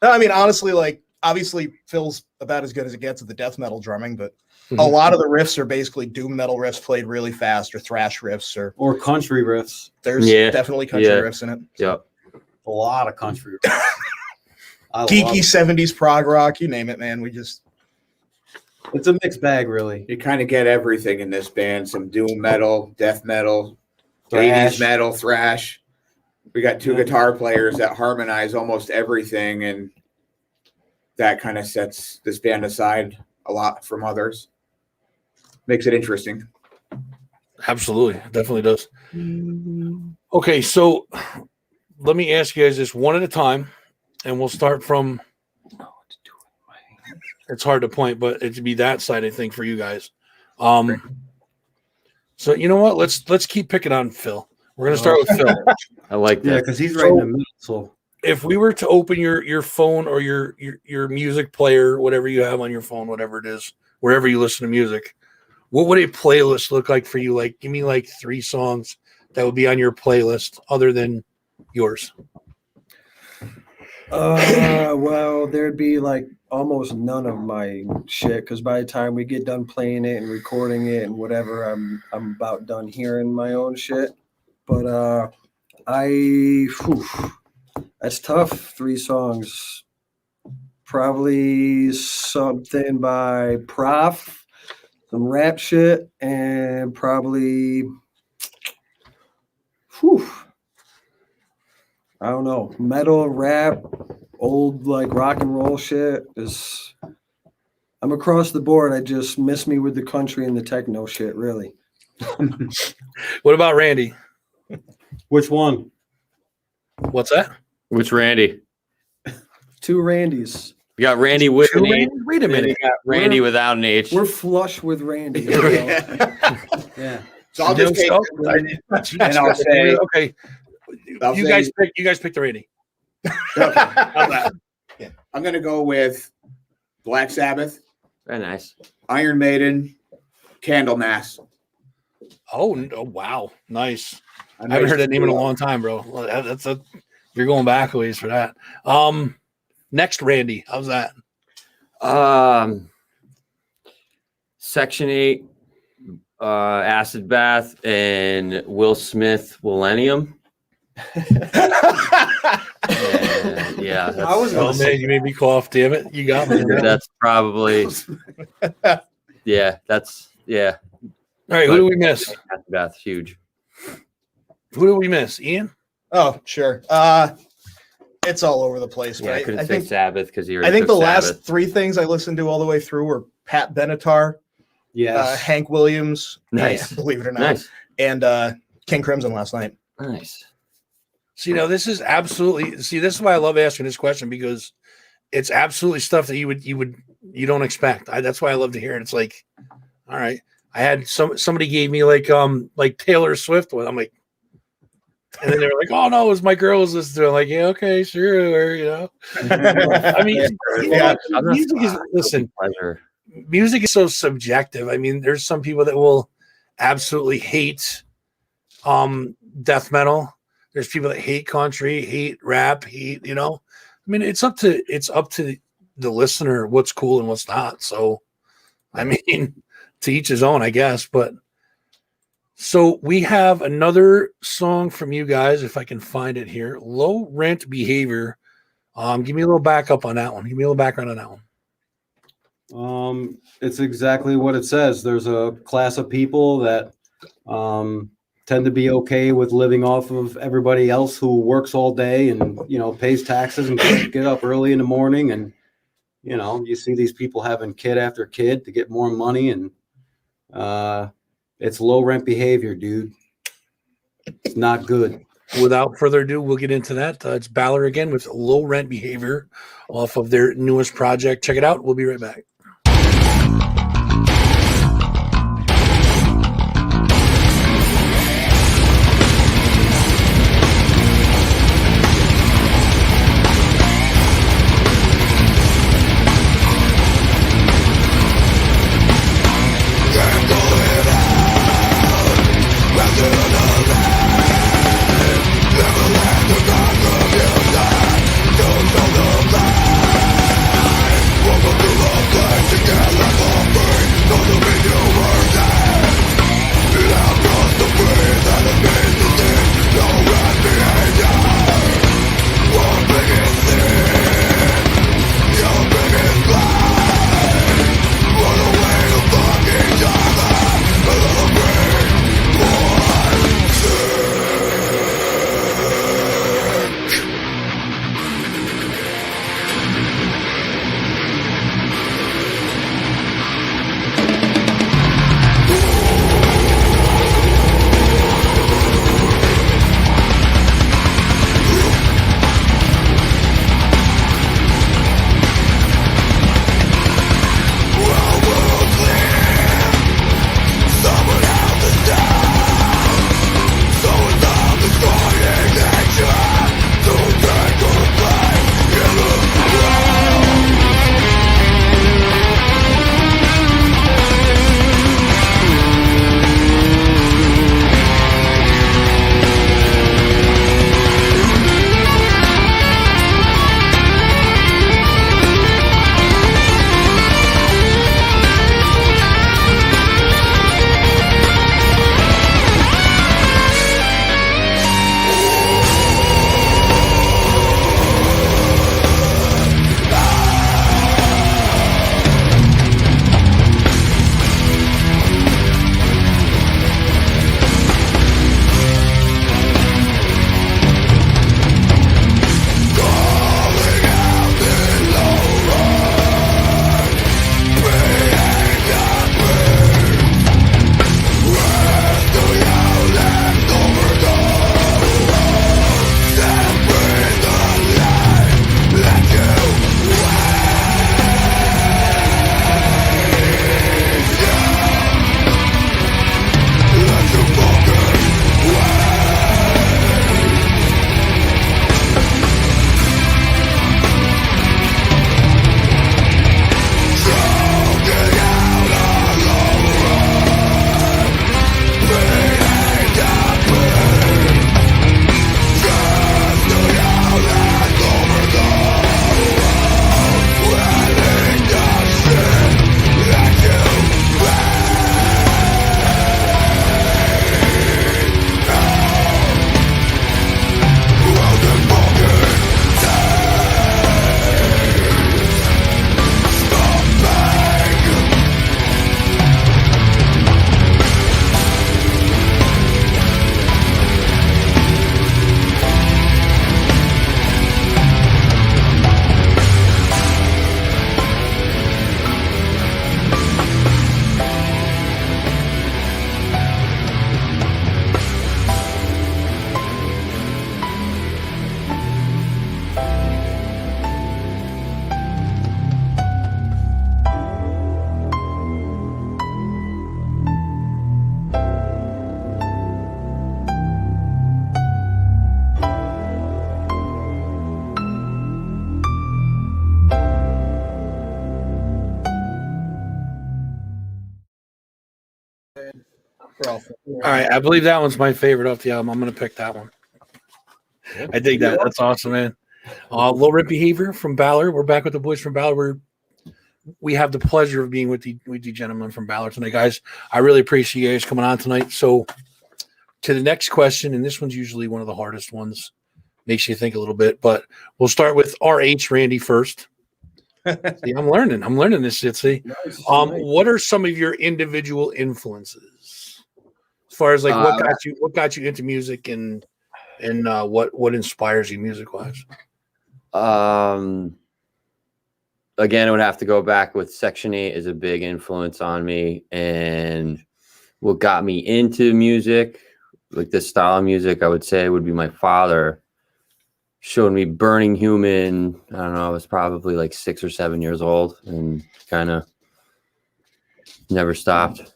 [SPEAKER 4] no, I mean honestly, like obviously Phil's about as good as it gets at the death metal drumming, but a
[SPEAKER 2] Mhm.
[SPEAKER 4] lot of the riffs are basically doom metal riffs played really fast or thrash riffs or
[SPEAKER 1] Or country riffs.
[SPEAKER 4] there's definitely country
[SPEAKER 6] Yeah.
[SPEAKER 4] riffs in it.
[SPEAKER 6] Yeah.
[SPEAKER 1] A lot of country riffs. I love
[SPEAKER 4] Geeky
[SPEAKER 1] it.
[SPEAKER 4] 70s prog rock, you name it, man.
[SPEAKER 1] It's a mixed bag, really.
[SPEAKER 7] You kind of get everything in this band: some doom metal, death metal,
[SPEAKER 1] Thrash.
[SPEAKER 7] 80s metal, thrash. We got two
[SPEAKER 1] Yeah.
[SPEAKER 7] guitar players that harmonize almost everything, and that kind of sets this band aside a lot from others. Makes it interesting.
[SPEAKER 2] Absolutely, it definitely does. Okay, so let me ask you guys this one at a time, and we'll start from. It's hard to point, but it'd be that side, I think, for you guys. So you know what? Let's keep picking on Phil. We're gonna start with Phil.
[SPEAKER 6] I like
[SPEAKER 1] Yeah,
[SPEAKER 6] that.
[SPEAKER 1] because he's right in the middle. So
[SPEAKER 2] If we were to open your phone or your music player, whatever you have on your phone, whatever it is, wherever you listen to music, what would a playlist look like for you? Like, give me like 3 songs that would be on your playlist other than yours.
[SPEAKER 5] Well, there'd be like almost none of my shit because by the time we get done playing it and recording it and whatever, I'm about done hearing my own shit. But that's tough. 3 songs, probably something by Prof, some rap shit, and probably, I don't know, metal, rap, old like rock and roll shit. I'm across the board. I just miss me with the country and the techno shit, really.
[SPEAKER 2] What about Randy?
[SPEAKER 1] which one?
[SPEAKER 2] What's that?
[SPEAKER 6] Which Randy?
[SPEAKER 5] 2 Randys.
[SPEAKER 6] We got Randy with an H.
[SPEAKER 2] Wait a
[SPEAKER 6] and then
[SPEAKER 2] minute.
[SPEAKER 6] we got Randy without an H.
[SPEAKER 5] We're flush with Randy. So.
[SPEAKER 1] Yeah.
[SPEAKER 7] So I'll just take.
[SPEAKER 2] And
[SPEAKER 7] I'll say-
[SPEAKER 2] okay.
[SPEAKER 7] I'll
[SPEAKER 2] You
[SPEAKER 7] say-
[SPEAKER 2] guys pick the Randy.
[SPEAKER 7] How's that? I'm gonna go with Black Sabbath,
[SPEAKER 6] Very nice.
[SPEAKER 7] Iron Maiden, Candlemass.
[SPEAKER 2] Oh, wow, nice. I haven't heard that name in a long time, bro. Well, you're going back a ways for that. Next, Randy, how's that?
[SPEAKER 6] Section 8, Acid Bath, and Will Smith, Millennium. Yeah,
[SPEAKER 1] I was
[SPEAKER 2] Oh
[SPEAKER 1] gonna
[SPEAKER 2] man, you made me cough. Damn it, you got me. All
[SPEAKER 6] that's probably that's
[SPEAKER 2] right, who do we miss?
[SPEAKER 6] Acid Bath, huge.
[SPEAKER 2] Who do we miss? Ian.
[SPEAKER 4] Oh, sure. It's all over the place.
[SPEAKER 6] Yeah, I
[SPEAKER 4] But
[SPEAKER 6] couldn't
[SPEAKER 4] I
[SPEAKER 6] say
[SPEAKER 4] think
[SPEAKER 6] Sabbath because he
[SPEAKER 4] I think the
[SPEAKER 6] took
[SPEAKER 4] last
[SPEAKER 6] Sabbath.
[SPEAKER 4] 3 things I listened to all the way through were Pat Benatar,
[SPEAKER 1] Yes.
[SPEAKER 4] Hank Williams,
[SPEAKER 6] Nice.
[SPEAKER 4] believe it or not,
[SPEAKER 6] Nice,
[SPEAKER 4] and King Crimson last night.
[SPEAKER 6] nice.
[SPEAKER 2] See, now this is absolutely. See, this is why I love asking this question, because it's absolutely stuff that you don't expect. That's why I love to hear it. It's like, all right, I had somebody gave me like Taylor Swift one. I'm like, and then they were like, "Oh no, it was my girls listening." I'm like, "Yeah, okay, sure," you know. I mean,
[SPEAKER 4] Yeah,
[SPEAKER 2] music is
[SPEAKER 6] Pleasure.
[SPEAKER 2] music is so subjective. I mean, there's some people that will absolutely hate death metal. There's people that hate country, hate rap, hate, you know. I mean, it's up to the listener what's cool and what's not. So, I mean, to each his own, I guess. But so we have another song from you guys, if I can find it here. Low Rent Behavior. Give me a little backup on that one. Give me a little background on that one.
[SPEAKER 1] It's exactly what it says. There's a class of people that tend to be okay with living off of everybody else who works all day and, you know, pays taxes and get up early in the morning. And, you know, you see these people having kid after kid to get more money, and it's low rent behavior, dude. It's not good.
[SPEAKER 2] Without further ado, we'll get into that. It's Balor again with Low Rent Behavior off of their newest project. Check it out. We'll be right back.
[SPEAKER 8] Welcome to the
[SPEAKER 2] All right, I believe that one's my favorite off the album. I'm gonna pick that one. I dig that. That's awesome, man. Low rent behavior from Balor. We're back with the boys from Balor. We have the pleasure of being with you gentlemen from Balor tonight, guys. I really appreciate you guys coming on tonight. So, to the next question, and this one's usually one of the hardest ones, makes you think a little bit, but we'll start with RH Randy first. See, I'm learning this shit. See,
[SPEAKER 5] Nice.
[SPEAKER 2] what are some of your individual influences as far as like what got you into music and what inspires you music wise?
[SPEAKER 6] Again, I would have to go back with Section 8 is a big influence on me, and what got me into music, like this style of music, I would say would be my father. Showed me Burning Human. I don't know, I was probably like 6 or 7 years old and kind of never stopped.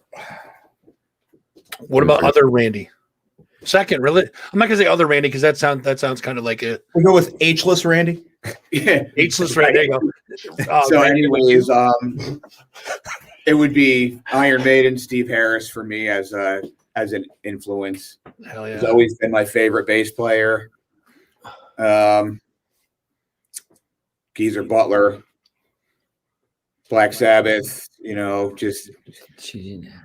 [SPEAKER 2] What about other Randy? Second, really? I'm not gonna say other Randy because that sounds kind of like a
[SPEAKER 4] We go with H-less Randy.
[SPEAKER 7] Yeah.
[SPEAKER 2] H-less Randy. There you go.
[SPEAKER 7] So,
[SPEAKER 2] Randy,
[SPEAKER 7] anyways, it would be Iron Maiden, Steve Harris for me as an influence.
[SPEAKER 2] hell yeah.
[SPEAKER 7] He's always been my favorite bass player. Geezer Butler, Black Sabbath. Just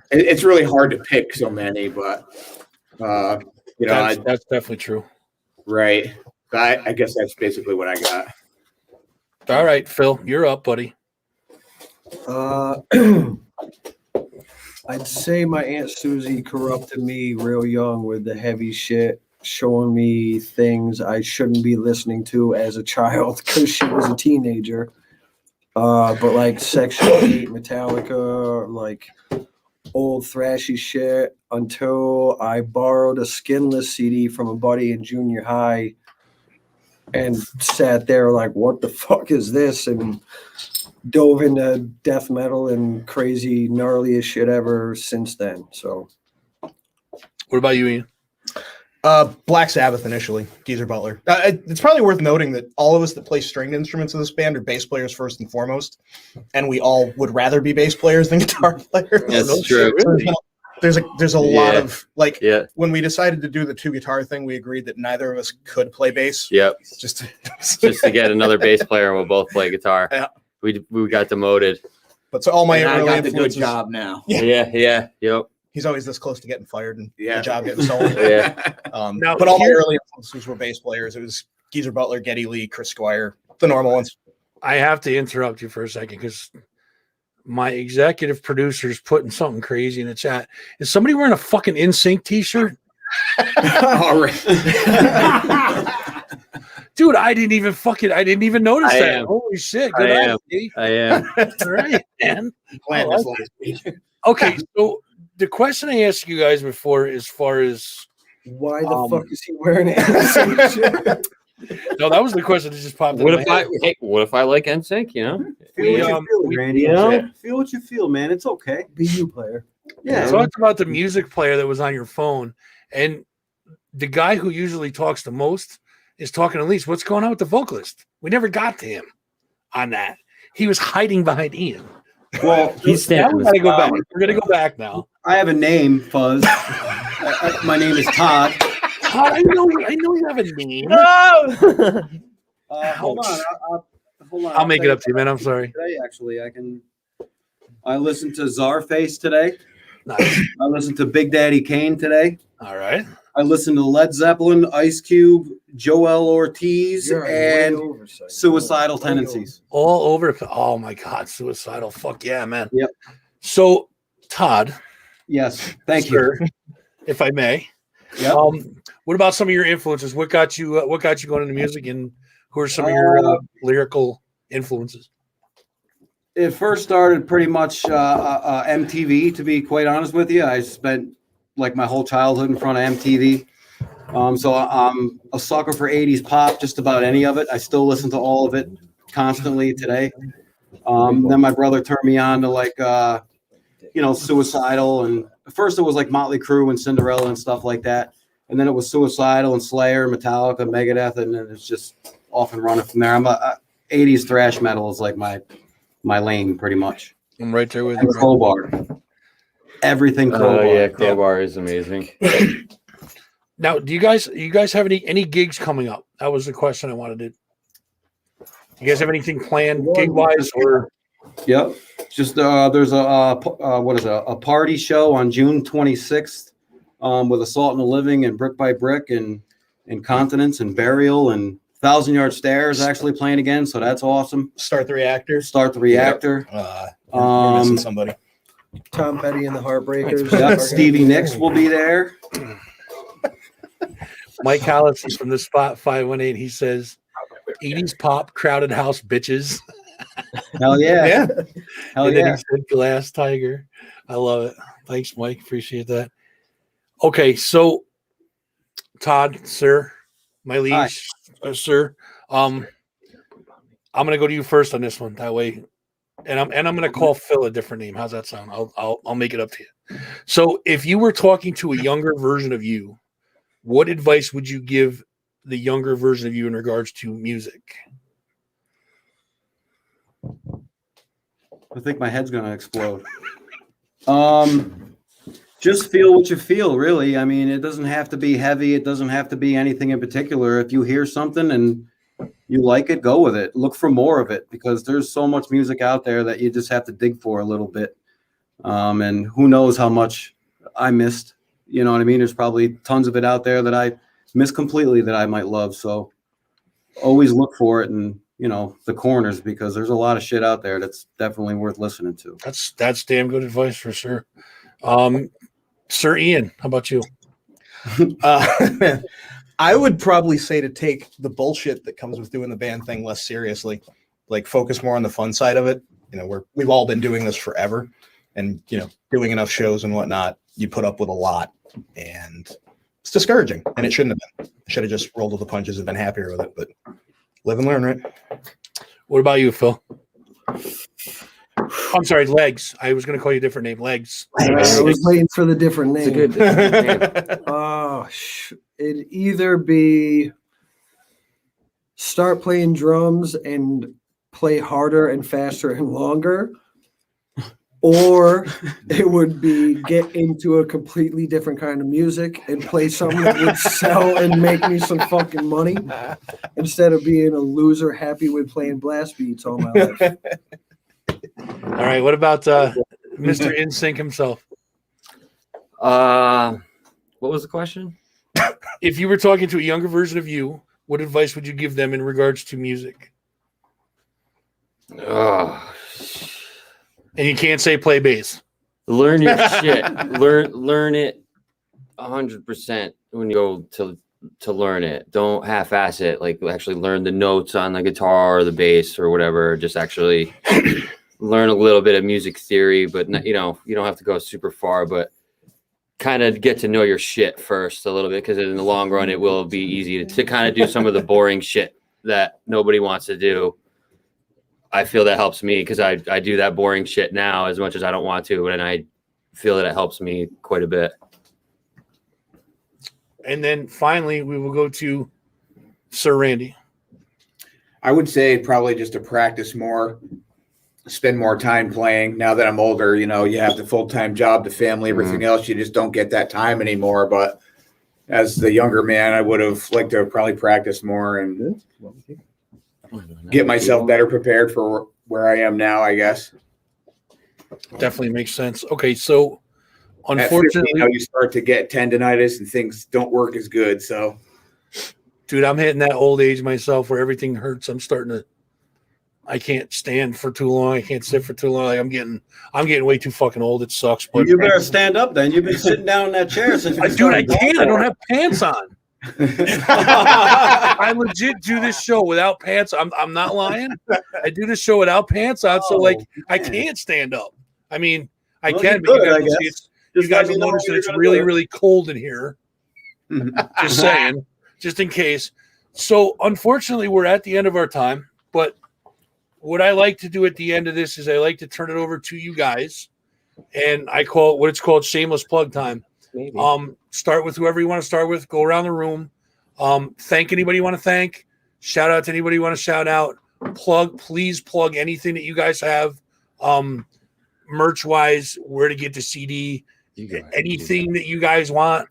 [SPEAKER 7] it's really hard to pick so many, but
[SPEAKER 2] That's definitely true.
[SPEAKER 7] right. I guess that's basically what I got.
[SPEAKER 2] All right, Phil, you're up, buddy.
[SPEAKER 5] I'd say my Aunt Susie corrupted me real young with the heavy shit, showing me things I shouldn't be listening to as a child because she was a teenager. But like Section 8, Metallica, like old thrashy shit, until I borrowed a Skinless CD from a buddy in junior high and sat there like, what the fuck is this? And dove into death metal and crazy, gnarliest shit ever since then. So,
[SPEAKER 2] What about you, Ian?
[SPEAKER 4] Black Sabbath initially, Geezer Butler. It's probably worth noting that all of us that play stringed instruments in this band are bass players first and foremost, and we all would rather be bass players than guitar players.
[SPEAKER 6] That's true.
[SPEAKER 4] There's a lot of like
[SPEAKER 6] Yeah.
[SPEAKER 4] when we decided to do the 2 guitar thing, we agreed that neither of us could play bass.
[SPEAKER 6] Yep.
[SPEAKER 4] Just
[SPEAKER 6] Just to get another bass player and we'll both play guitar.
[SPEAKER 4] Yeah.
[SPEAKER 6] We got demoted.
[SPEAKER 4] But so all my
[SPEAKER 7] And I
[SPEAKER 4] early
[SPEAKER 7] got the good
[SPEAKER 4] influences,
[SPEAKER 7] job now.
[SPEAKER 6] Yeah. Yep.
[SPEAKER 4] he's always this close to getting fired and
[SPEAKER 7] Yeah.
[SPEAKER 4] the job getting stolen.
[SPEAKER 6] Yeah.
[SPEAKER 2] Now,
[SPEAKER 4] But all my
[SPEAKER 2] here-
[SPEAKER 4] early influences were bass players. It was Geezer Butler, Geddy Lee, Chris Squire, the normal ones.
[SPEAKER 2] I have to interrupt you for a second because my executive producer is putting something crazy in the chat. Is somebody wearing a fucking NSYNC t-shirt?
[SPEAKER 7] All right.
[SPEAKER 2] Dude, I didn't even notice
[SPEAKER 6] I
[SPEAKER 2] that.
[SPEAKER 6] am.
[SPEAKER 2] Holy shit.
[SPEAKER 6] I
[SPEAKER 2] Good
[SPEAKER 6] am.
[SPEAKER 2] eye, Steve.
[SPEAKER 6] I am.
[SPEAKER 2] All right, man.
[SPEAKER 7] Planned this last week.
[SPEAKER 2] Okay, so the question I asked you guys before, as far as
[SPEAKER 5] why the fuck is he wearing it? Shit?
[SPEAKER 2] no, that was the question that just popped in
[SPEAKER 6] What
[SPEAKER 2] my
[SPEAKER 6] if
[SPEAKER 2] head.
[SPEAKER 6] what if I like NSYNC, you know?
[SPEAKER 1] Feel what
[SPEAKER 2] We,
[SPEAKER 1] you feel,
[SPEAKER 2] we-
[SPEAKER 1] Randy.
[SPEAKER 6] yeah.
[SPEAKER 1] Feel what you feel, man. It's okay.
[SPEAKER 5] Be you, player.
[SPEAKER 1] Yeah.
[SPEAKER 2] We talked about the music player that was on your phone, and the guy who usually talks the most is talking the least. What's going on with the vocalist? We never got to him on that. He was hiding behind Ian.
[SPEAKER 1] Well,
[SPEAKER 6] He's
[SPEAKER 2] Now
[SPEAKER 6] standing.
[SPEAKER 2] we gotta go back. We're gonna go back now.
[SPEAKER 1] I have a name, Fuzz. My name is Todd.
[SPEAKER 2] Todd, I know you have a name.
[SPEAKER 1] Hold on. Hold on.
[SPEAKER 2] I'll make it
[SPEAKER 1] tell
[SPEAKER 2] up to you, man. I'm sorry.
[SPEAKER 1] Today, actually, I listened to Czarface today.
[SPEAKER 2] Nice.
[SPEAKER 1] I listened to Big Daddy Kane today.
[SPEAKER 2] All right.
[SPEAKER 1] I listened to Led Zeppelin, Ice Cube, Joel Ortiz,
[SPEAKER 5] You're way
[SPEAKER 1] and
[SPEAKER 5] oversight.
[SPEAKER 1] Suicidal
[SPEAKER 5] Way
[SPEAKER 1] Tendencies.
[SPEAKER 2] All over. Oh my God, suicidal. Fuck yeah, man.
[SPEAKER 1] Yep.
[SPEAKER 2] So, Todd,
[SPEAKER 1] Yes, thank
[SPEAKER 2] sir,
[SPEAKER 1] you.
[SPEAKER 2] if I may.
[SPEAKER 1] Yep.
[SPEAKER 2] What about some of your influences? What got you going into music, and who are some of your lyrical influences?
[SPEAKER 1] It first started pretty much MTV, to be quite honest with you. I spent like my whole childhood in front of MTV. So I'm a sucker for 80s pop, just about any of it. I still listen to all of it constantly today. Then my brother turned me on to like, Suicidal. And at first it was like Motley Crue and Cinderella and stuff like that. And then it was Suicidal and Slayer, Metallica, Megadeth. And then it's just off and running from there. I'm 80s thrash metal is like my lane pretty much.
[SPEAKER 2] I'm right there with
[SPEAKER 1] And
[SPEAKER 2] you.
[SPEAKER 1] Crowbar. everything Crowbar.
[SPEAKER 6] Oh yeah, Crowbar is amazing.
[SPEAKER 2] Now, do you guys have any gigs coming up? That was the question I wanted to. You guys have anything planned gig wise or?
[SPEAKER 1] Yep. Just there's a party show on June 26th with Assault on the Living and Brick by Brick and Incontinence and Burial and 1,000-Yard Stairs actually playing again, so that's awesome.
[SPEAKER 4] Start the reactor.
[SPEAKER 1] Start the Reactor.
[SPEAKER 4] We're missing somebody.
[SPEAKER 5] Tom Petty and the Heartbreakers.
[SPEAKER 1] Yep. Stevie Nicks will be there.
[SPEAKER 2] Mike Hollis is from the Spot 518. He says, 80s pop, crowded house bitches.
[SPEAKER 1] Hell yeah.
[SPEAKER 4] Yeah.
[SPEAKER 1] Hell
[SPEAKER 2] And then
[SPEAKER 1] yeah.
[SPEAKER 2] he said Glass Tiger. I love it. Thanks, Mike. Appreciate that. Okay, so Todd, sir, my liege, sir. I'm gonna go to you first on this one. That way, and I'm gonna call Phil a different name. How's that sound? I'll make it up to you. So, if you were talking to a younger version of you, what advice would you give the younger version of you in regards to music?
[SPEAKER 1] I think my head's gonna explode. Just feel what you feel, really. I mean, it doesn't have to be heavy. It doesn't have to be anything in particular. If you hear something and you like it, go with it. Look for more of it because there's so much music out there that you just have to dig for a little bit. And who knows how much I missed. You know what I mean? There's probably tons of it out there that I missed completely that I might love. So always look for it and, the corners because there's a lot of shit out there that's definitely worth listening to.
[SPEAKER 2] That's damn good advice for sure. Sir Ian, how about you?
[SPEAKER 4] I would probably say to take the bullshit that comes with doing the band thing less seriously, like focus more on the fun side of it. We've all been doing this forever and, doing enough shows and whatnot, you put up with a lot and it's discouraging and it shouldn't have been. I should have just rolled with the punches and been happier with it, but live and learn, right?
[SPEAKER 2] What about you, Phil? I'm sorry, Legs. I was going to call you a different name. Legs.
[SPEAKER 5] I was waiting for the different name.
[SPEAKER 6] It's a good name.
[SPEAKER 5] It'd either be start playing drums and play harder and faster and longer, or it would be get into a completely different kind of music and play something that would sell and make me some fucking money instead of being a loser happy with playing blast beats all my life.
[SPEAKER 2] All right. What about Mr. InSync himself?
[SPEAKER 6] What was the question?
[SPEAKER 2] If you were talking to a younger version of you, what advice would you give them in regards to music? And you can't say play bass.
[SPEAKER 6] Learn your shit. Learn it 100% when you go to learn it. Don't half-ass it. Like actually learn the notes on the guitar or the bass or whatever. Just actually learn a little bit of music theory, but you don't have to go super far, but kind of get to know your shit first a little bit because in the long run it will be easy to kind of do some of the boring shit that nobody wants to do. I feel that helps me because I do that boring shit now as much as I don't want to, and I feel that it helps me quite a bit.
[SPEAKER 2] And then finally, we will go to Sir Randy.
[SPEAKER 7] I would say probably just to practice more, spend more time playing. Now that I'm older, you have the full-time job, the family, everything else. You just don't get that time anymore. But as the younger man, I would have liked to probably practice more and get myself better prepared for where I am now, I guess.
[SPEAKER 2] Definitely makes sense. Okay, so
[SPEAKER 7] Unfortunately,
[SPEAKER 2] unfortunately,
[SPEAKER 7] you start to get tendonitis and things don't work as good. So,
[SPEAKER 2] dude, I'm hitting that old age myself where everything hurts. I can't stand for too long. I can't sit for too long. Like I'm getting way too fucking old. It sucks. But
[SPEAKER 1] You better stand up then. You've been sitting down in that chair since you
[SPEAKER 2] dude, I
[SPEAKER 1] started
[SPEAKER 2] can't. I don't have pants on. I legit do this show without pants. I'm not lying. I do this show without pants on, so like I can't stand up. I mean, I
[SPEAKER 1] Well,
[SPEAKER 2] can,
[SPEAKER 1] you
[SPEAKER 2] but
[SPEAKER 1] could,
[SPEAKER 2] you
[SPEAKER 1] I
[SPEAKER 2] guys will see
[SPEAKER 1] guess.
[SPEAKER 2] you guys will notice that it's really, really cold in here. Just saying, just in case. So unfortunately, we're at the end of our time. But what I like to do at the end of this is I like to turn it over to you guys, and I call it what it's called shameless plug time.
[SPEAKER 6] Maybe.
[SPEAKER 2] Start with whoever you want to start with. Go around the room. Thank anybody you want to thank. Shout out to anybody you want to shout out. Please plug anything that you guys have. merch wise, where to get the CD, anything that you guys want.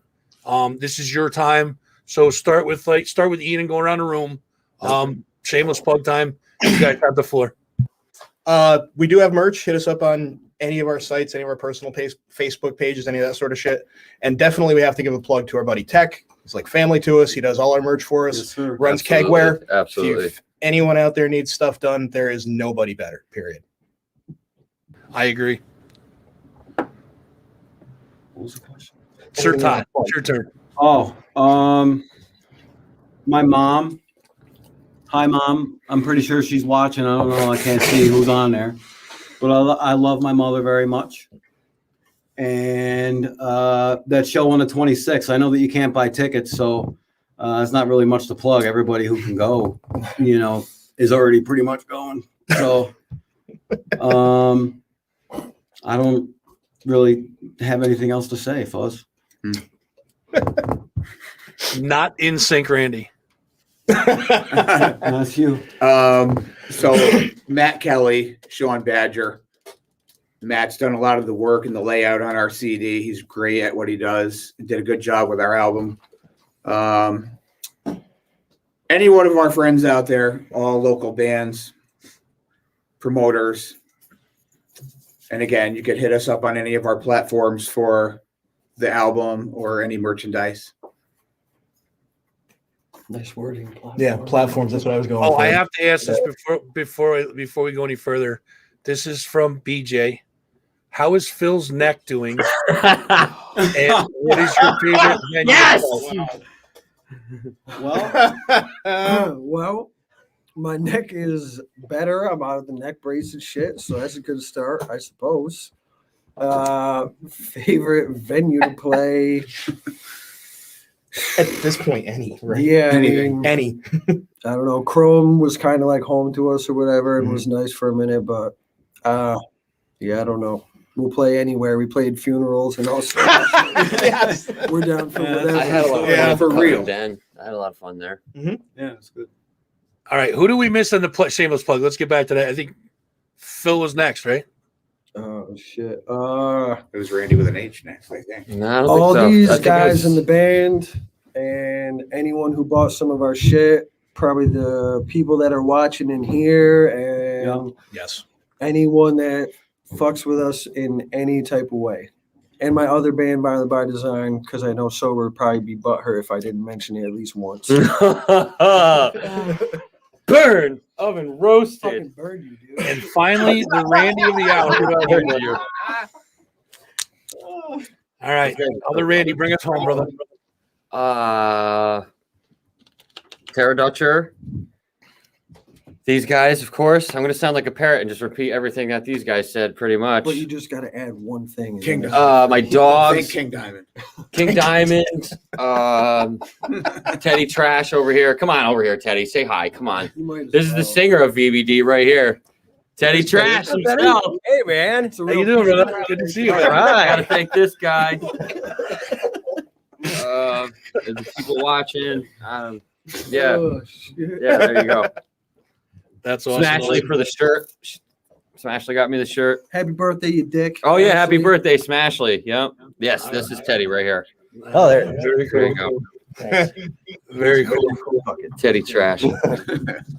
[SPEAKER 2] This is your time. So start with Ian and go around the room. Shameless plug time. You guys have the floor.
[SPEAKER 4] We do have merch. Hit us up on any of our sites, any of our personal Facebook pages, any of that sort of shit. And definitely we have to give a plug to our buddy Tech. He's like family to us. He does all our merch for us.
[SPEAKER 1] Yes, sir.
[SPEAKER 4] Runs
[SPEAKER 6] Absolutely.
[SPEAKER 4] Kegware.
[SPEAKER 6] Absolutely.
[SPEAKER 4] If anyone out there needs stuff done, there is nobody better, period.
[SPEAKER 2] I agree.
[SPEAKER 1] What was the question?
[SPEAKER 2] Sir Todd, it's your turn.
[SPEAKER 1] Oh, my mom. Hi, Mom. I'm pretty sure she's watching. I don't know. I can't see who's on there. But I love my mother very much. And that show on the 26th, I know that you can't buy tickets, so it's not really much to plug. Everybody who can go, is already pretty much going. So I don't really have anything else to say, Fuzz.
[SPEAKER 2] Not in sync, Randy.
[SPEAKER 1] That's you.
[SPEAKER 7] So Matt Kelly, Sean Badger. Matt's done a lot of the work and the layout on our CD. He's great at what he does. Did a good job with our album. Any one of our friends out there, all local bands, promoters. And again, you could hit us up on any of our platforms for the album or any merchandise.
[SPEAKER 5] Nice wording.
[SPEAKER 4] Yeah, platforms. That's what I was going
[SPEAKER 2] Oh,
[SPEAKER 4] for.
[SPEAKER 2] I have to ask this before we go any further. This is from BJ. How is Phil's neck doing? And what is your favorite venue?
[SPEAKER 6] Yes!
[SPEAKER 5] Well, my neck is better. I'm out of the neck brace and shit, so that's a good start, I suppose. Favorite venue to play?
[SPEAKER 4] At this point, any, right?
[SPEAKER 5] Yeah,
[SPEAKER 7] Anything.
[SPEAKER 4] Any.
[SPEAKER 5] I don't know. Chrome was kind of like home to us or whatever. It was nice for a minute, but yeah, I don't know. We'll play anywhere. We played funerals and all sorts.
[SPEAKER 4] Yes.
[SPEAKER 5] We're down for whatever.
[SPEAKER 6] I had a lot of
[SPEAKER 4] Yeah,
[SPEAKER 6] fun
[SPEAKER 7] for real.
[SPEAKER 6] covering Dan. I had a lot of fun there.
[SPEAKER 1] Yeah, it's good.
[SPEAKER 2] All right, who do we miss on the shameless plug? Let's get back to that. I think Phil was next, right?
[SPEAKER 5] Oh shit.
[SPEAKER 7] It was Randy with an H next, I think.
[SPEAKER 6] No, I don't
[SPEAKER 5] All
[SPEAKER 6] think so. I
[SPEAKER 5] these
[SPEAKER 6] think it
[SPEAKER 5] guys
[SPEAKER 6] was-
[SPEAKER 5] in the band and anyone who bought some of our shit, probably the people that are watching in here, and
[SPEAKER 4] Yes.
[SPEAKER 5] anyone that fucks with us in any type of way. And my other band, Violent by Design, because I know Sober would probably be butthurt if I didn't mention it at least once.
[SPEAKER 6] Burn, oven roasted.
[SPEAKER 5] Fucking bird you, dude.
[SPEAKER 2] And finally, the Randy of the hour. All right, other Randy, bring us home, brother.
[SPEAKER 6] Pterodactyl. These guys, of course. I'm going to sound like a parrot and just repeat everything that these guys said, pretty much.
[SPEAKER 5] But you just got to add one thing. in
[SPEAKER 7] Kingdom.
[SPEAKER 5] there.
[SPEAKER 6] My
[SPEAKER 7] Thank
[SPEAKER 6] dogs,
[SPEAKER 7] King Diamond.
[SPEAKER 6] King Diamond, Teddy Trash over here. Come on over here, Teddy. Say hi. Come on.
[SPEAKER 5] You might as
[SPEAKER 6] This is the
[SPEAKER 5] well.
[SPEAKER 6] singer of VBD right here. Teddy Trash himself. Hey, man.
[SPEAKER 5] It's a
[SPEAKER 2] How you
[SPEAKER 5] real
[SPEAKER 2] doing,
[SPEAKER 5] piece of
[SPEAKER 2] brother?
[SPEAKER 5] crap.
[SPEAKER 2] Good to see you.
[SPEAKER 6] All right. I got to thank this guy. The people watching. Yeah.
[SPEAKER 5] Oh, shit.
[SPEAKER 6] Yeah, there you go.
[SPEAKER 2] That's awesome.
[SPEAKER 6] Smashley for the shirt. Smashley got me the shirt.
[SPEAKER 5] Happy birthday, you dick.
[SPEAKER 6] Oh, yeah. Happy
[SPEAKER 5] Ashley.
[SPEAKER 6] birthday, Smashley. Yep. Yes, this is Teddy right here.
[SPEAKER 4] Oh, there.
[SPEAKER 2] Very
[SPEAKER 6] There you
[SPEAKER 2] cool.
[SPEAKER 6] go.
[SPEAKER 2] Very cool.
[SPEAKER 6] Teddy Trash.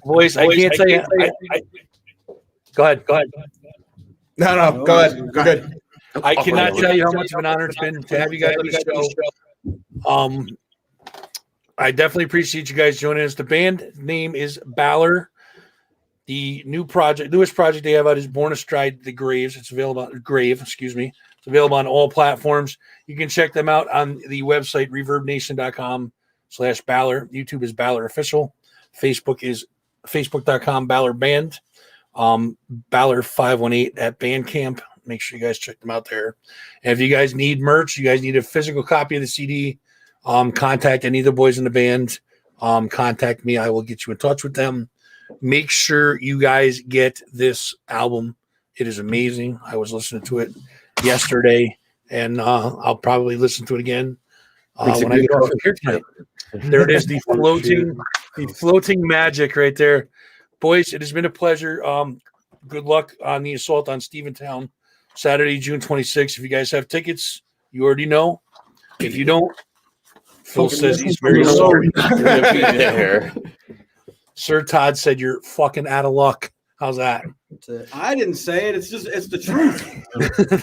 [SPEAKER 2] Boys, I can't say. Go ahead.
[SPEAKER 4] No, go ahead. Go good.
[SPEAKER 2] I cannot tell you how much of an honor it's been to have you guys on the show. I definitely appreciate you guys joining us. The band name is Balor. The newest project they have out is Born Astride the Grave. It's available on It's available on all platforms. You can check them out on the website reverbnation.com/Balor. YouTube is Balor Official. Facebook is facebook.com Balor Band. Balor 518 at Bandcamp. Make sure you guys check them out there. And if you guys need merch, you guys need a physical copy of the CD, contact any of the boys in the band. Contact me. I will get you in touch with them. Make sure you guys get this album. It is amazing. I was listening to it yesterday, and I'll probably listen to it again when I get off of here tonight. There it is, the floating magic right there. Boys, it has been a pleasure. Good luck on the assault on Steventown. Saturday, June 26th. If you guys have tickets, you already know. If you don't, Phil says he's very sorry.
[SPEAKER 6] Gonna be there.
[SPEAKER 2] Sir Todd said you're fucking out of luck. How's that?
[SPEAKER 5] That's it.
[SPEAKER 1] I didn't say it. It's the truth.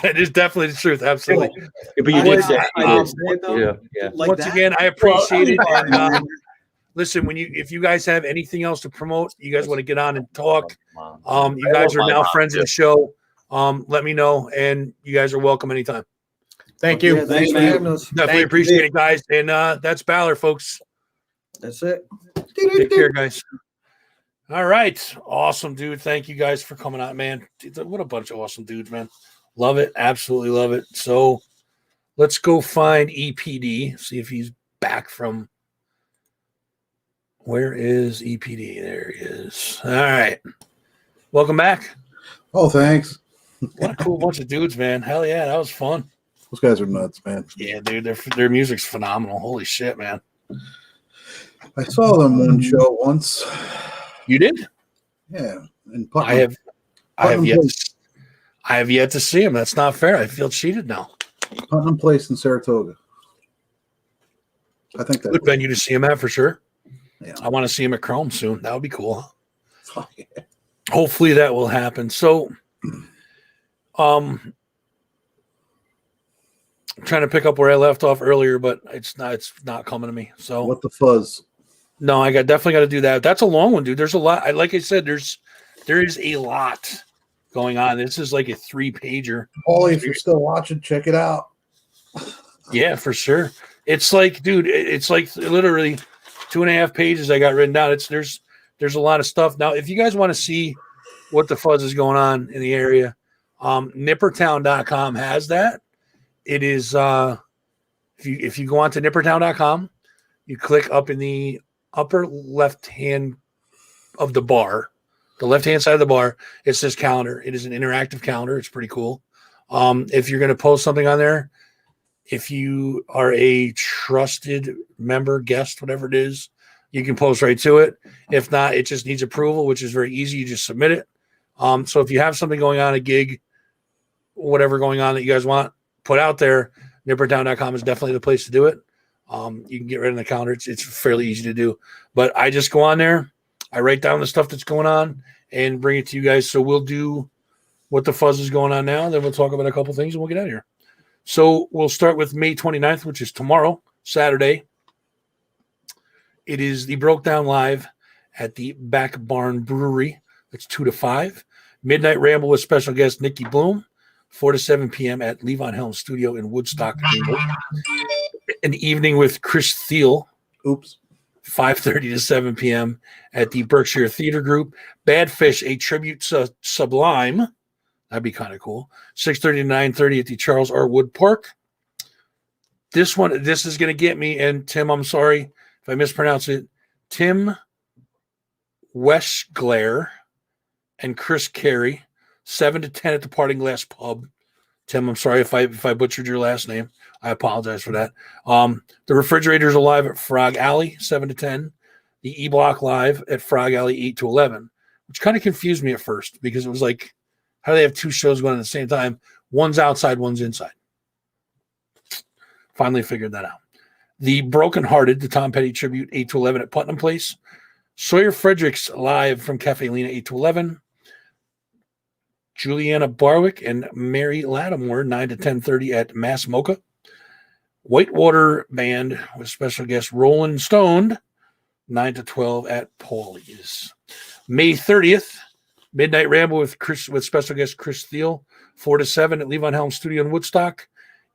[SPEAKER 2] That is definitely the truth. Absolutely.
[SPEAKER 6] Yeah, but you
[SPEAKER 1] I
[SPEAKER 6] did
[SPEAKER 1] did-
[SPEAKER 6] say
[SPEAKER 1] I did say it, though.
[SPEAKER 6] yeah.
[SPEAKER 1] Like
[SPEAKER 2] Once
[SPEAKER 1] that?
[SPEAKER 2] again, I appreciate it. And listen, if you guys have anything else to promote, you guys want to get on and talk. You guys are now friends of the show. Let me know, and you guys are welcome anytime.
[SPEAKER 4] Thank you.
[SPEAKER 5] Yeah, thanks for
[SPEAKER 1] man.
[SPEAKER 5] having us.
[SPEAKER 2] Definitely appreciate it, guys. And that's Balor, folks.
[SPEAKER 5] That's it.
[SPEAKER 2] Take care, guys. All right. Awesome, dude. Thank you guys for coming out, man. What a bunch of awesome dudes, man. Love it. Absolutely love it. So let's go find EPD, see if he's back from. Where is EPD? There he is. All right. Welcome back.
[SPEAKER 3] Oh, thanks.
[SPEAKER 2] What a cool bunch of dudes, man. Hell yeah, that was fun.
[SPEAKER 3] Those guys are nuts, man.
[SPEAKER 2] Yeah, dude, their music's phenomenal. Holy shit, man.
[SPEAKER 3] I saw them one show once.
[SPEAKER 2] You did?
[SPEAKER 3] Yeah, in
[SPEAKER 2] I have yet to see him. That's not fair. I feel cheated now.
[SPEAKER 3] Putnam Place in Saratoga. I think
[SPEAKER 2] Good
[SPEAKER 3] that.
[SPEAKER 2] venue to see him at for sure.
[SPEAKER 3] Yeah.
[SPEAKER 2] I want to see him at Chrome soon. That would be cool.
[SPEAKER 3] Oh, yeah.
[SPEAKER 2] Hopefully that will happen. So, I'm trying to pick up where I left off earlier, but it's not coming to me. So
[SPEAKER 3] What the fuzz?
[SPEAKER 2] no, I definitely got to do that. That's a long one, dude. There's a lot. Like I said, there is a lot going on. This is like a 3-pager.
[SPEAKER 3] Paulie, if you're still watching, check it out.
[SPEAKER 2] Yeah, for sure. It's like, dude, it's like literally 2.5 pages I got written down. There's a lot of stuff. Now, if you guys want to see what the fuzz is going on in the area, nippertown.com has that. It is if you go on to nippertown.com, you click up in the upper left hand of the bar, the left hand side of the bar, it says calendar. It is an interactive calendar. It's pretty cool. If you're going to post something on there, if you are a trusted member, guest, whatever it is, you can post right to it. If not, it just needs approval, which is very easy. You just submit it. So if you have something going on, a gig, whatever going on that you guys want, put out there, nippertown.com is definitely the place to do it. You can get right in the calendar. It's fairly easy to do. But I just go on there, I write down the stuff that's going on and bring it to you guys. So we'll do what the fuzz is going on now. Then we'll talk about a couple things and we'll get out of here. So we'll start with May 29th, which is tomorrow, Saturday. It is the Broke Down Live at the Back Barn Brewery. It's 2 to 5. Midnight Ramble with special guest Nikki Bloom, 4 to 7 p.m. at Levon Helm Studio in Woodstock, New York. An evening with Chris Thiel.
[SPEAKER 3] Oops.
[SPEAKER 2] 5:30 to 7 p.m. at the Berkshire Theater Group. Bad Fish, a tribute to Sublime. That'd be kind of cool. 6:30 to 9:30 at the Charles R. Wood Park. This is going to get me. And Tim, I'm sorry if I mispronounce it. Tim Weschgler and Chris Carey, 7 to 10 at the Parting Glass Pub. Tim, I'm sorry if I butchered your last name. I apologize for that. The Refrigerators are live at Frog Alley, 7 to 10. The E-Block live at Frog Alley, 8 to 11, which kind of confused me at first because it was like, how do they have two shows going at the same time? One's outside, one's inside. Finally figured that out. The Broken Hearted, the Tom Petty tribute, 8 to 11 at Putnam Place. Sawyer Fredericks live from Cafe Lena, 8 to 11. Juliana Barwick and Mary Lattimore, 9 to 10:30 at Mass Mocha. Whitewater Band with special guest Roland Stone, 9 to 12 at Paulie's. May 30th, Midnight Ramble with special guest Chris Thiel, 4 to 7 at Levon Helm Studio in Woodstock.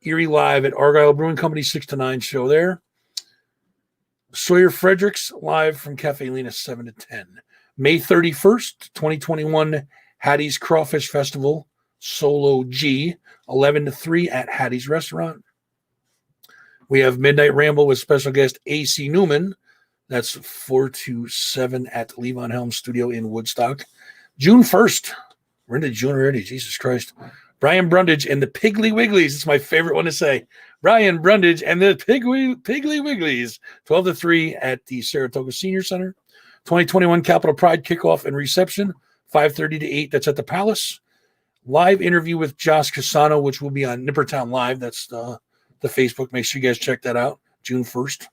[SPEAKER 2] Erie Live at Argyle Brewing Company, 6 to 9 show there. Sawyer Fredericks live from Cafe Lena, 7 to 10. May 31st, 2021, Hattie's Crawfish Festival, Solo G, 11 to 3 at Hattie's Restaurant. We have Midnight Ramble with special guest AC Newman. That's 4 to 7 at Levon Helm Studio in Woodstock. June 1st. We're into June already. Jesus Christ. Brian Brundage and the Piggly Wigglies. It's my favorite one to say. Brian Brundage and the Piggly Wigglies. 12 to 3 at the Saratoga Senior Center. 2021 Capital Pride kickoff and reception. 5:30 to 8. That's at the Palace. live interview with Josh Casano, which will be on Nippertown Live. That's the Facebook. Make sure you guys check that out. June 1st.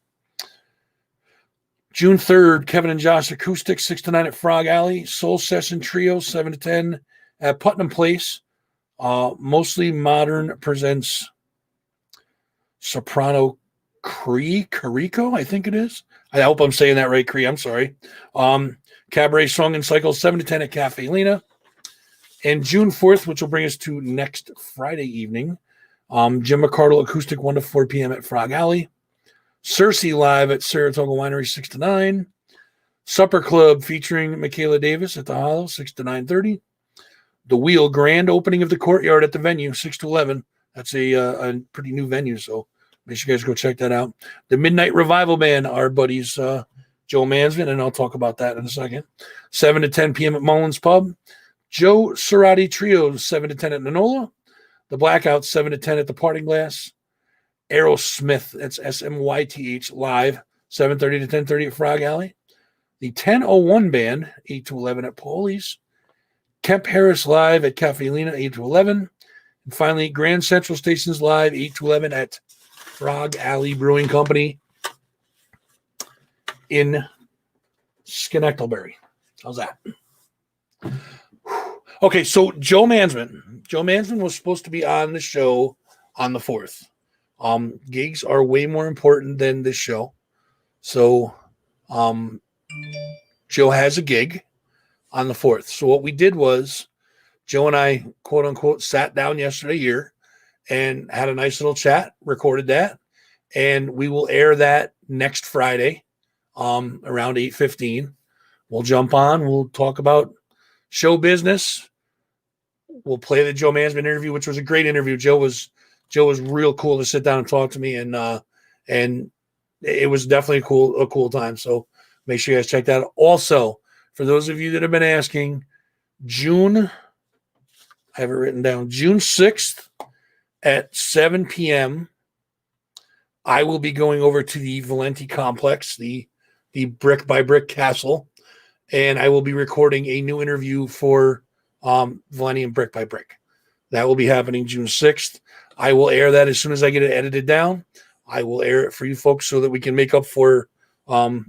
[SPEAKER 2] June 3rd, Kevin and Josh Acoustic, 6 to 9 at Frog Alley. Soul Session Trio, 7 to 10 at Putnam Place. Mostly Modern presents Soprano Carico, I think it is. I hope I'm saying that right, Cree. I'm sorry. Cabaret Song and Cycle, 7 to 10 at Cafe Lena. And June 4th, which will bring us to next Friday evening, Jim McCardle Acoustic, 1 to 4 p.m. at Frog Alley. Cersei Live at Saratoga Winery, 6 to 9. Supper Club featuring Michaela Davis at the Hollow, 6 to 9:30. The Wheel Grand Opening of the Courtyard at the venue, 6 to 11. That's a pretty new venue, so make sure you guys go check that out. The Midnight Revival Band, our buddies Joe Mansman, and I'll talk about that in a second. 7 to 10 p.m. at Mullins Pub. Joe Cerati Trio, 7 to 10 at Nonola. The Blackout, 7 to 10 at the Parting Glass. Aerosmith, that's SMYTH, live, 7:30 to 10:30 at Frog Alley. The 1001 Band, 8 to 11 at Paulie's. Kemp Harris live at Cafe Lena, 8 to 11. And finally, Grand Central Stations live, 8 to 11 at Frog Alley Brewing Company in Schenectady. How's that? Okay, so Joe Mansman. Joe Mansman was supposed to be on the show on the 4th. Gigs are way more important than this show. So Joe has a gig on the 4th. So what we did was Joe and I, quote unquote, sat down yesterday here and had a nice little chat, recorded that, and we will air that next Friday around 8:15. We'll jump on. We'll talk about show business. We'll play the Joe Mansman interview, which was a great interview. Joe was real cool to sit down and talk to me, and it was definitely a cool time. So make sure you guys check that out. Also, for those of you that have been asking, I have it written down, June 6th at 7 p.m., I will be going over to the Valenti Complex, the brick by brick castle, and I will be recording a new interview for Valenti and Brick by Brick. That will be happening June 6th. I will air that as soon as I get it edited down. I will air it for you folks so that we can make up for the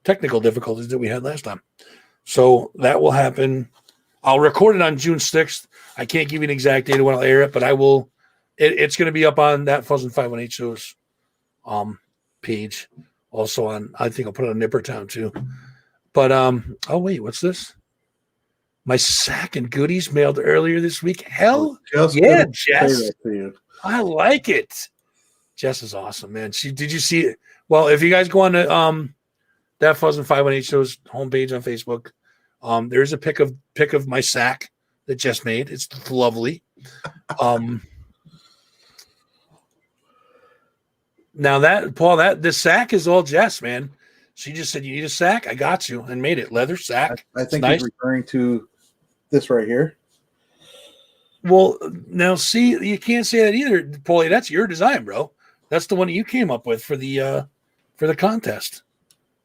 [SPEAKER 2] technical difficulties that we had last time. So that will happen. I'll record it on June 6th. I can't give you an exact date when I'll air it, but I will. It's going to be up on that Fuzzin' 518 Shows page. Also on, I think I'll put it on Nippertown too. But oh wait, what's this? My sack and goodies mailed earlier this week. Hell yeah, Jess. I like it. Jess is awesome, man. Did you see it? Well, if you guys go on to that Fuzzin' 518 Shows homepage on Facebook, there's a pic of my sack that Jess made. It's lovely. Now this sack is all Jess, man. She just said, "You need a sack? I got you," and made it leather sack.
[SPEAKER 3] I think
[SPEAKER 2] nice.
[SPEAKER 3] he's referring to this right here.
[SPEAKER 2] Well, now see, you can't say that either, Paulie. That's your design, bro. That's the one that you came up with for the contest.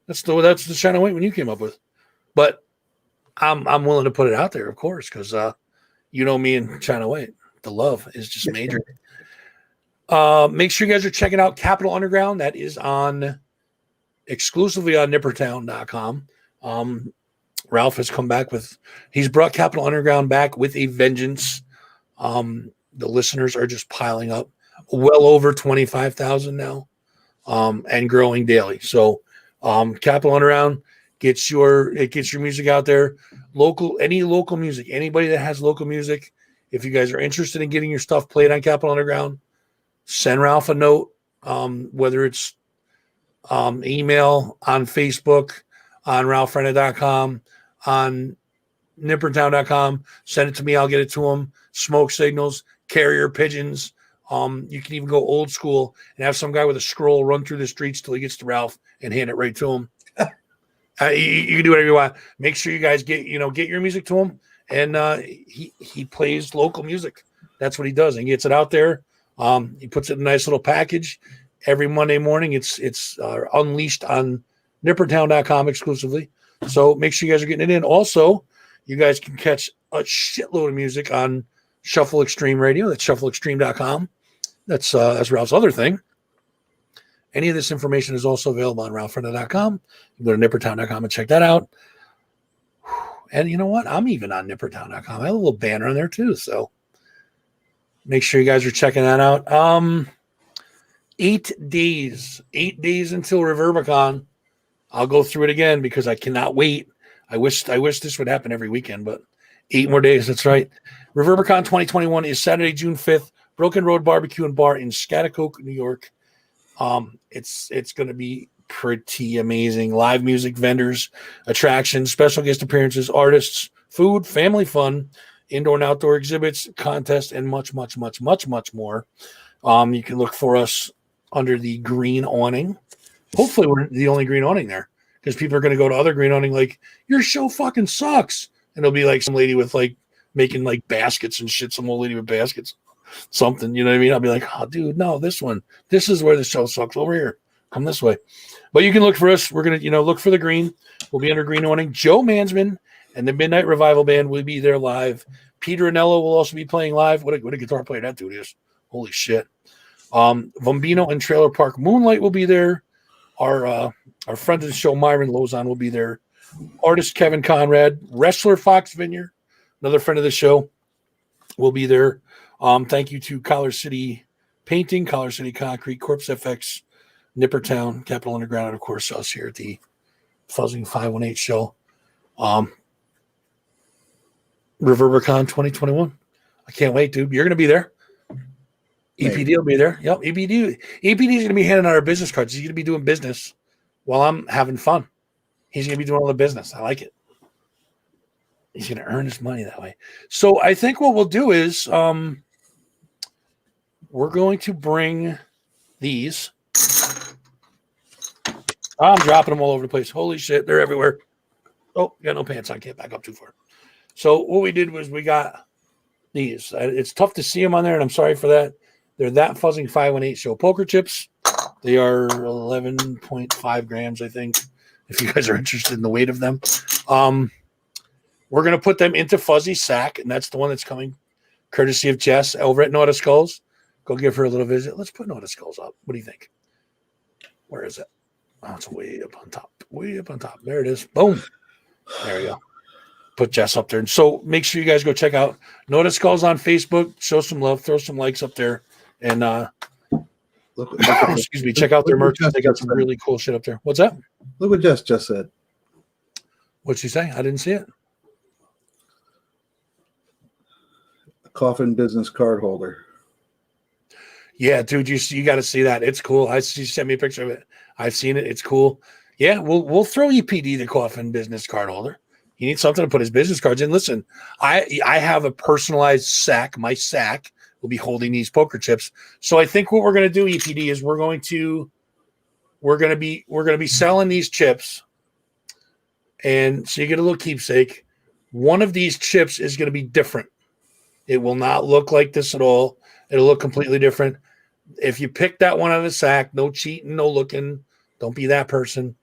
[SPEAKER 2] That's the China White one you came up with. But I'm willing to put it out there, of course, because you know me and China White. The love is just major. Make sure you guys are checking out Capital Underground. That is exclusively on nippertown.com. Ralph has come back he's brought Capital Underground back with a vengeance. The listeners are just piling up, well over 25,000 now, and growing daily. So Capital Underground gets your music out there. Any local music, anybody that has local music, if you guys are interested in getting your stuff played on Capital Underground, send Ralph a note, whether it's email, on Facebook, on ralphrenna.com, on nippertown.com. Send it to me. I'll get it to him. Smoke signals, carrier pigeons. You can even go old school and have some guy with a scroll run through the streets till he gets to Ralph and hand it right to him. You can do whatever you want. Make sure you guys get your music to him, and he plays local music. That's what he does, and gets it out there. He puts it in a nice little package. Every Monday morning, it's unleashed on nippertown.com exclusively. So make sure you guys are getting it in. Also, you guys can catch a shitload of music on Shuffle Extreme Radio. That's shuffleextreme.com. That's Ralph's other thing. Any of this information is also available on ralphfrenda.com. You can go to nippertown.com and check that out. And you know what? I'm even on nippertown.com. I have a little banner on there too. So make sure you guys are checking that out. 8 days until Reverbicon. I'll go through it again because I cannot wait. I wish this would happen every weekend, but 8 more days. That's right. Reverbicon 2021 is Saturday, June 5th. Broken Road Barbecue and Bar in Schaghticoke, New York. It's going to be pretty amazing. Live music, vendors, attractions, special guest appearances, artists, food, family fun, indoor and outdoor exhibits, contests, and much, much, much, much, much more. You can look for us under the green awning. Hopefully we're the only green awning there, because people are going to go to other green awning like, your show fucking sucks. And it'll be like some lady with like making like baskets and shit, some old lady with baskets, something, you know what I mean? I'll be like, oh dude, no, this one. This is where the show sucks, over here. Come this way. But you can look for us. We're going to, look for the green. We'll be under green awning. Joe Mansman and the Midnight Revival Band will be there live. Peter Anello will also be playing live. What a guitar player that dude is. Holy shit. Vombino and Trailer Park Moonlight will be there. Our friend of the show, Myron Lozon, will be there. Artist Kevin Conrad, wrestler Fox Vineyard, another friend of the show, will be there. Thank you to Collar City Painting, Collar City Concrete, Corpse FX, Nippertown, Capital Underground, and of course us here at the Fuzzing 518 show. Reverbicon 2021. I can't wait, dude. You're going to be there. EPD will be there. Yep, EPD is going to be handing out our business cards. He's going to be doing business while I'm having fun. He's going to be doing all the business. I like it. He's going to earn his money that way. So I think what we'll do is we're going to bring these. I'm dropping them all over the place. Holy shit, they're everywhere. Oh, got no pants on. Can't back up too far. So what we did was we got these. It's tough to see them on there, and I'm sorry for that. They're That Fuzzing 518 Show poker chips. They are 11.5 grams, I think, if you guys are interested in the weight of them. We're going to put them into Fuzzy Sack, and that's the one that's coming courtesy of Jess over at Naughty Skulls. Go give her a little visit. Let's put Naughty Skulls up. What do you think? Where is it? Oh, it's way up on top. Way up on top. There it is. Boom. There we go. Put Jess up there. And so make sure you guys go check out Naughty Skulls on Facebook. Show some love. Throw some likes up there. And excuse me, check out their merch. They got some really cool shit up there. What's that?
[SPEAKER 3] Look what Jess just said.
[SPEAKER 2] What'd she say? I didn't see it.
[SPEAKER 3] A coffin business card holder.
[SPEAKER 2] Yeah, dude, you got to see that. It's cool. She sent me a picture of it. I've seen it. It's cool. Yeah, we'll throw EPD the coffin business card holder. He needs something to put his business cards in. Listen, I have a personalized sack. My sack will be holding these poker chips. So I think what we're going to do, EPD, is we're going to be selling these chips, and so you get a little keepsake. One of these chips is going to be different. It will not look like this at all. It'll look completely different. If you pick that one out of the sack, no cheating, no looking. Don't be that person.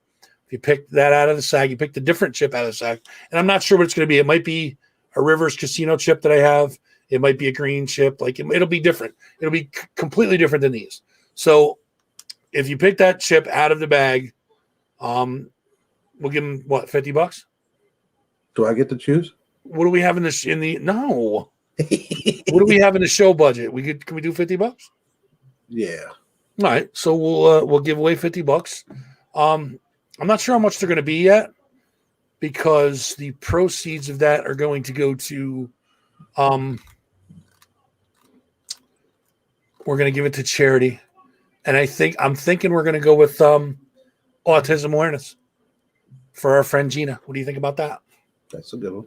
[SPEAKER 2] If you pick that out of the sack, you pick the different chip out of the sack. And I'm not sure what it's going to be. It might be a Rivers Casino chip that I have. It might be a green chip. Like it'll be different. It'll be completely different than these. So if you pick that chip out of the bag, we'll give them what, $50?
[SPEAKER 3] Do I get to choose?
[SPEAKER 2] What do we have no? What do we have in the show budget? Can we do $50?
[SPEAKER 3] Yeah.
[SPEAKER 2] All right. So we'll give away $50. I'm not sure how much they're going to be yet, because the proceeds of that are going to go to we're going to give it to charity. And I'm thinking we're going to go with autism awareness for our friend Gina. What do you think about that?
[SPEAKER 3] That's a good one.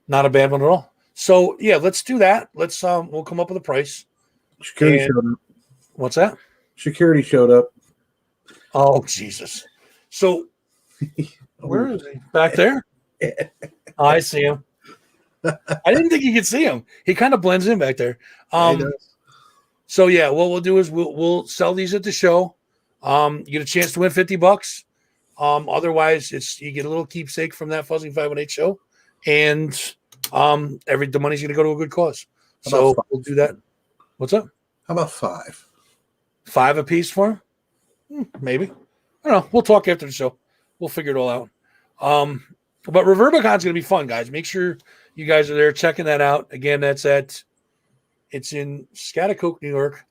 [SPEAKER 2] Not a bad one at all. So yeah, let's do that. Let's we'll come up with a price.
[SPEAKER 3] Security showed up.
[SPEAKER 2] What's that?
[SPEAKER 3] Security showed up.
[SPEAKER 2] Oh Jesus. So where is he? Back there? Oh, I see him. I didn't think you could see him. He kind of blends in back there. So yeah, what we'll do is we'll sell these at the show. You get a chance to win $50. Otherwise, you get a little keepsake from that Fuzzing 518 show, and The money's going to go to a good cause.
[SPEAKER 3] How
[SPEAKER 2] So
[SPEAKER 3] about
[SPEAKER 2] we'll do that. What's up?
[SPEAKER 3] How about 5?
[SPEAKER 2] 5 apiece for him? Maybe. I don't know. We'll talk after the show. We'll figure it all out. But Reverbicon's going to be fun, guys. Make sure you guys are there checking that out. Again, it's in Schaghticoke, New York.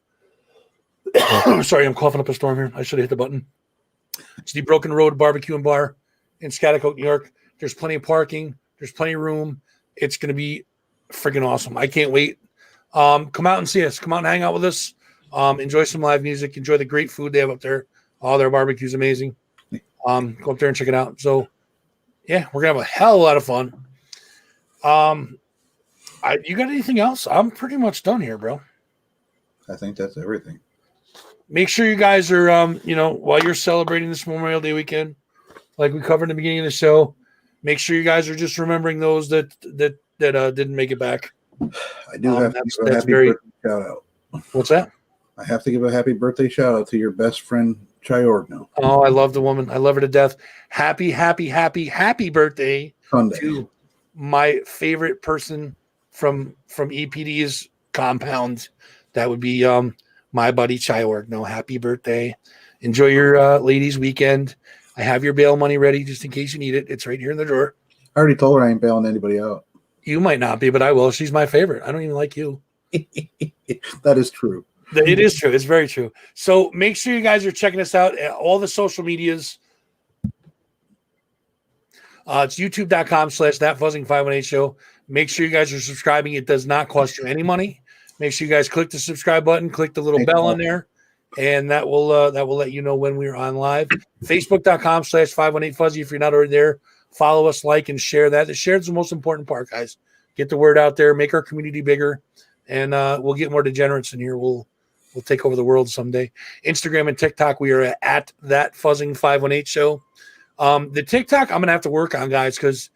[SPEAKER 2] Sorry, I'm coughing up a storm here. I should have hit the button. It's the Broken Road Barbecue and Bar in Schaghticoke, New York. There's plenty of parking. There's plenty of room. It's going to be freaking awesome. I can't wait. Come out and see us. Come out and hang out with us. Enjoy some live music. Enjoy the great food they have up there. All their barbecue is amazing. Go up there and check it out. So, yeah, we're going to have a hell of a lot of fun. You got anything else? I'm pretty much done here, bro.
[SPEAKER 3] I think that's everything.
[SPEAKER 2] Make sure you guys are, while you're celebrating this Memorial Day weekend, like we covered in the beginning of the show, make sure you guys are just remembering those that didn't make it back.
[SPEAKER 3] I do have to give a happy birthday shout out.
[SPEAKER 2] What's that?
[SPEAKER 3] I have to give a happy birthday shout out to your best friend, Chiorgno.
[SPEAKER 2] Oh, I love the woman. I love her to death. Happy birthday
[SPEAKER 3] Sunday.
[SPEAKER 2] to my favorite person from EPD's compound. That would be my buddy Chiorgno. Happy birthday. Enjoy your ladies' weekend. I have your bail money ready just in case you need it. It's right here in the drawer.
[SPEAKER 3] I already told her I ain't bailing anybody out.
[SPEAKER 2] You might not be, but I will. She's my favorite. I don't even like you.
[SPEAKER 3] That is true.
[SPEAKER 2] It is true. It's very true. So make sure you guys are checking us out at all the social medias. It's youtube.com/thatfuzzing518 show. Make sure you guys are subscribing. It does not cost you any money. Make sure you guys click the subscribe button, click the little bell on there, and that will let you know when we're on live. Facebook.com/518fuzzy. If you're not already there, follow us, like, and share that. The share is the most important part, guys. Get the word out there, make our community bigger, and we'll get more degenerates in here. We'll take over the world someday. Instagram and TikTok, we are at that fuzzing 518 show. The TikTok I'm gonna have to work on, guys, because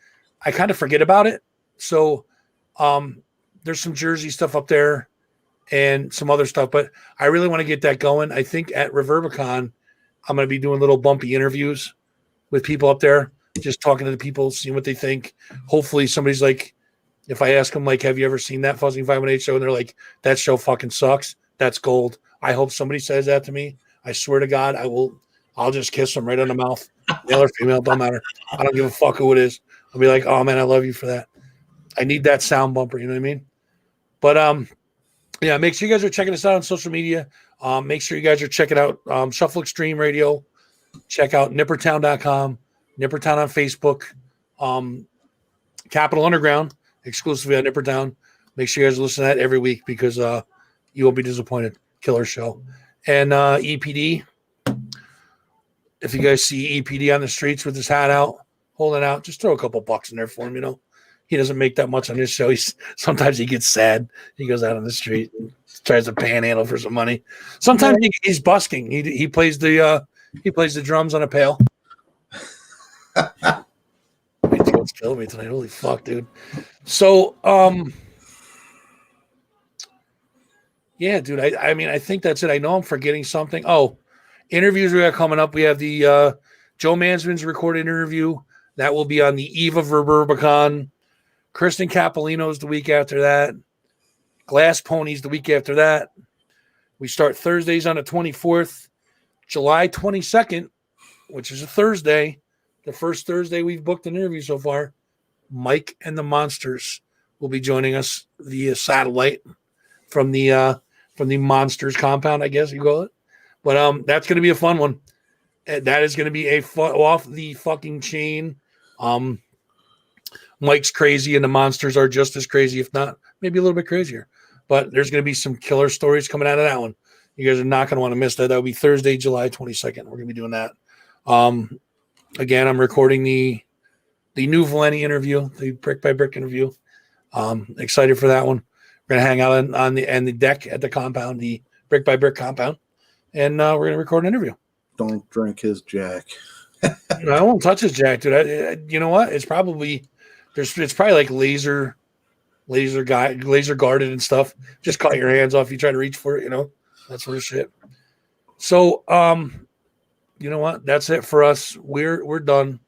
[SPEAKER 2] I kind of forget about it. So there's some Jersey stuff up there and some other stuff, but I really want to get that going. I think at Reverbicon, I'm gonna be doing little bumpy interviews with people up there, just talking to the people, seeing what they think. Hopefully somebody's like, if I ask them, like, have you ever seen that Fuzzing 518 show? And they're like, that show fucking sucks. That's gold. I hope somebody says that to me. I swear to God, I'll just kiss them right on the mouth. Male or female, don't matter. I don't give a fuck who it is. I'll be like, oh man, I love you for that. I need that sound bumper. You know what I mean? But yeah, make sure you guys are checking us out on social media. Make sure you guys are checking out Shuffle Extreme Radio. Check out nippertown.com, Nippertown on Facebook, Capital Underground, exclusively on Nippertown. Make sure you guys listen to that every week because you won't be disappointed. Killer show. And EPD, if you guys see EPD on the streets with his hat out, holding out, just throw a couple bucks in there for him, He doesn't make that much on his show. Sometimes he gets sad. He goes out on the street and tries to panhandle for some money. Sometimes he's busking. He plays the drums on a pail. It's killing me tonight. Holy fuck, dude. So yeah, dude. I mean, I think that's it. I know I'm forgetting something. Oh, interviews we got coming up. We have the Joe Mansman's recorded interview. That will be on the eve of Reverbicon. Kristen Capolino's the week after that. Glass Ponies the week after that. We start Thursdays on the 24th. July 22nd, which is a Thursday, the first Thursday we've booked an interview so far, Mike and the Monsters will be joining us via satellite from the Monsters compound, I guess you call it. But that's going to be a fun one. That is going to be off the fucking chain. Mike's crazy and the Monsters are just as crazy, if not maybe a little bit crazier. But there's going to be some killer stories coming out of that one. You guys are not going to want to miss that. That will be Thursday, July 22nd. We're going to be doing that. Again, I'm recording the new Valeni interview, the brick by brick interview. Excited for that one. We're going to hang out on the deck at the compound, the brick by brick compound, and we're going to record an interview.
[SPEAKER 3] Don't drink his Jack.
[SPEAKER 2] No, I won't touch his Jack, dude. You know what? It's probably like laser guarded and stuff. Just cut your hands off. You try to reach for it, that sort of shit. So, you know what? That's it for us. We're done.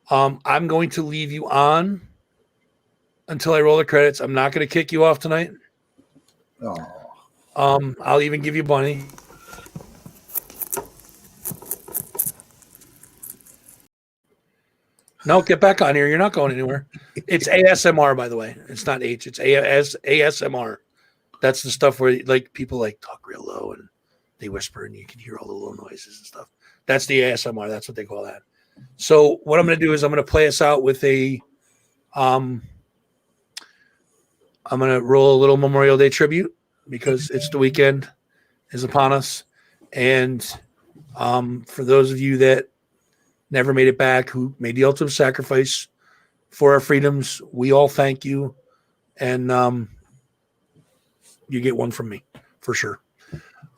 [SPEAKER 2] I'm going to leave you on until I roll the credits. I'm not going to kick you off tonight.
[SPEAKER 3] Oh,
[SPEAKER 2] I'll even give you money. No, get back on here. You're not going anywhere. It's ASMR, by the way. It's not H. It's ASMR. That's the stuff where like people like talk real low and they whisper and you can hear all the little noises and stuff. That's the ASMR. That's what they call that. So what I'm going to do is I'm going to play us out with a I'm going to roll a little Memorial Day tribute because it's the weekend is upon us. And for those of you that never made it back, who made the ultimate sacrifice for our freedoms, we all thank you. And you get one from me for sure.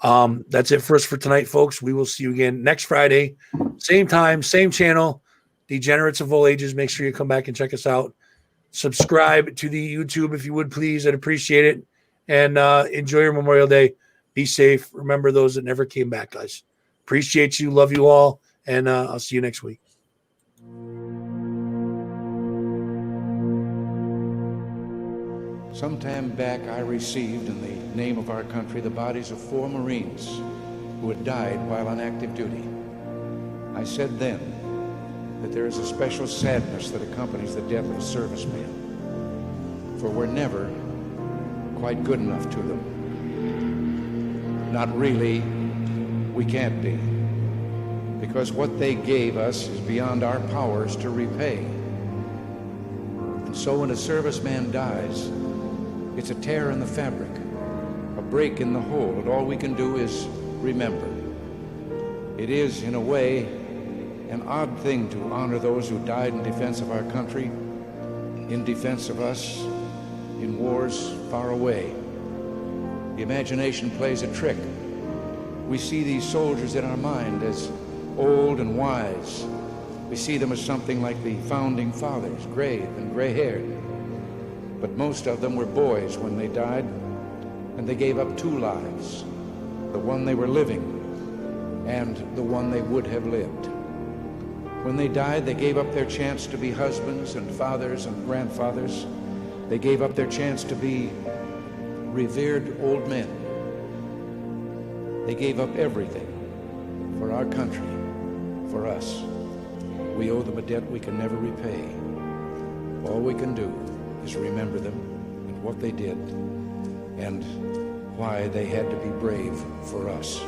[SPEAKER 2] That's it for us for tonight, folks. We will see you again next Friday. Same time, same channel, Degenerates of All Ages. Make sure you come back and check us out. Subscribe to the YouTube if you would, please. I'd appreciate it. And enjoy your Memorial Day. Be safe. Remember those that never came back, guys. Appreciate you. Love you all. And I'll see you next week.
[SPEAKER 8] Some time back, I received in the name of our country the bodies of 4 Marines who had died while on active duty. I said then that there is a special sadness that accompanies the death of a serviceman, for we're never quite good enough to them. Not really, we can't be, because what they gave us is beyond our powers to repay. And so when a serviceman dies, it's a tear in the fabric, a break in the whole, and all we can do is remember. It is, in a way, an odd thing to honor those who died in defense of our country, in defense of us, in wars far away. The imagination plays a trick. We see these soldiers in our mind as old and wise. We see them as something like the founding fathers, grave and gray-haired. But most of them were boys when they died, and they gave up 2 lives, the one they were living and the one they would have lived. When they died, they gave up their chance to be husbands and fathers and grandfathers. They gave up their chance to be revered old men. They gave up everything for our country, for us. We owe them a debt we can never repay. All we can do is remember them and what they did and why they had to be brave for us.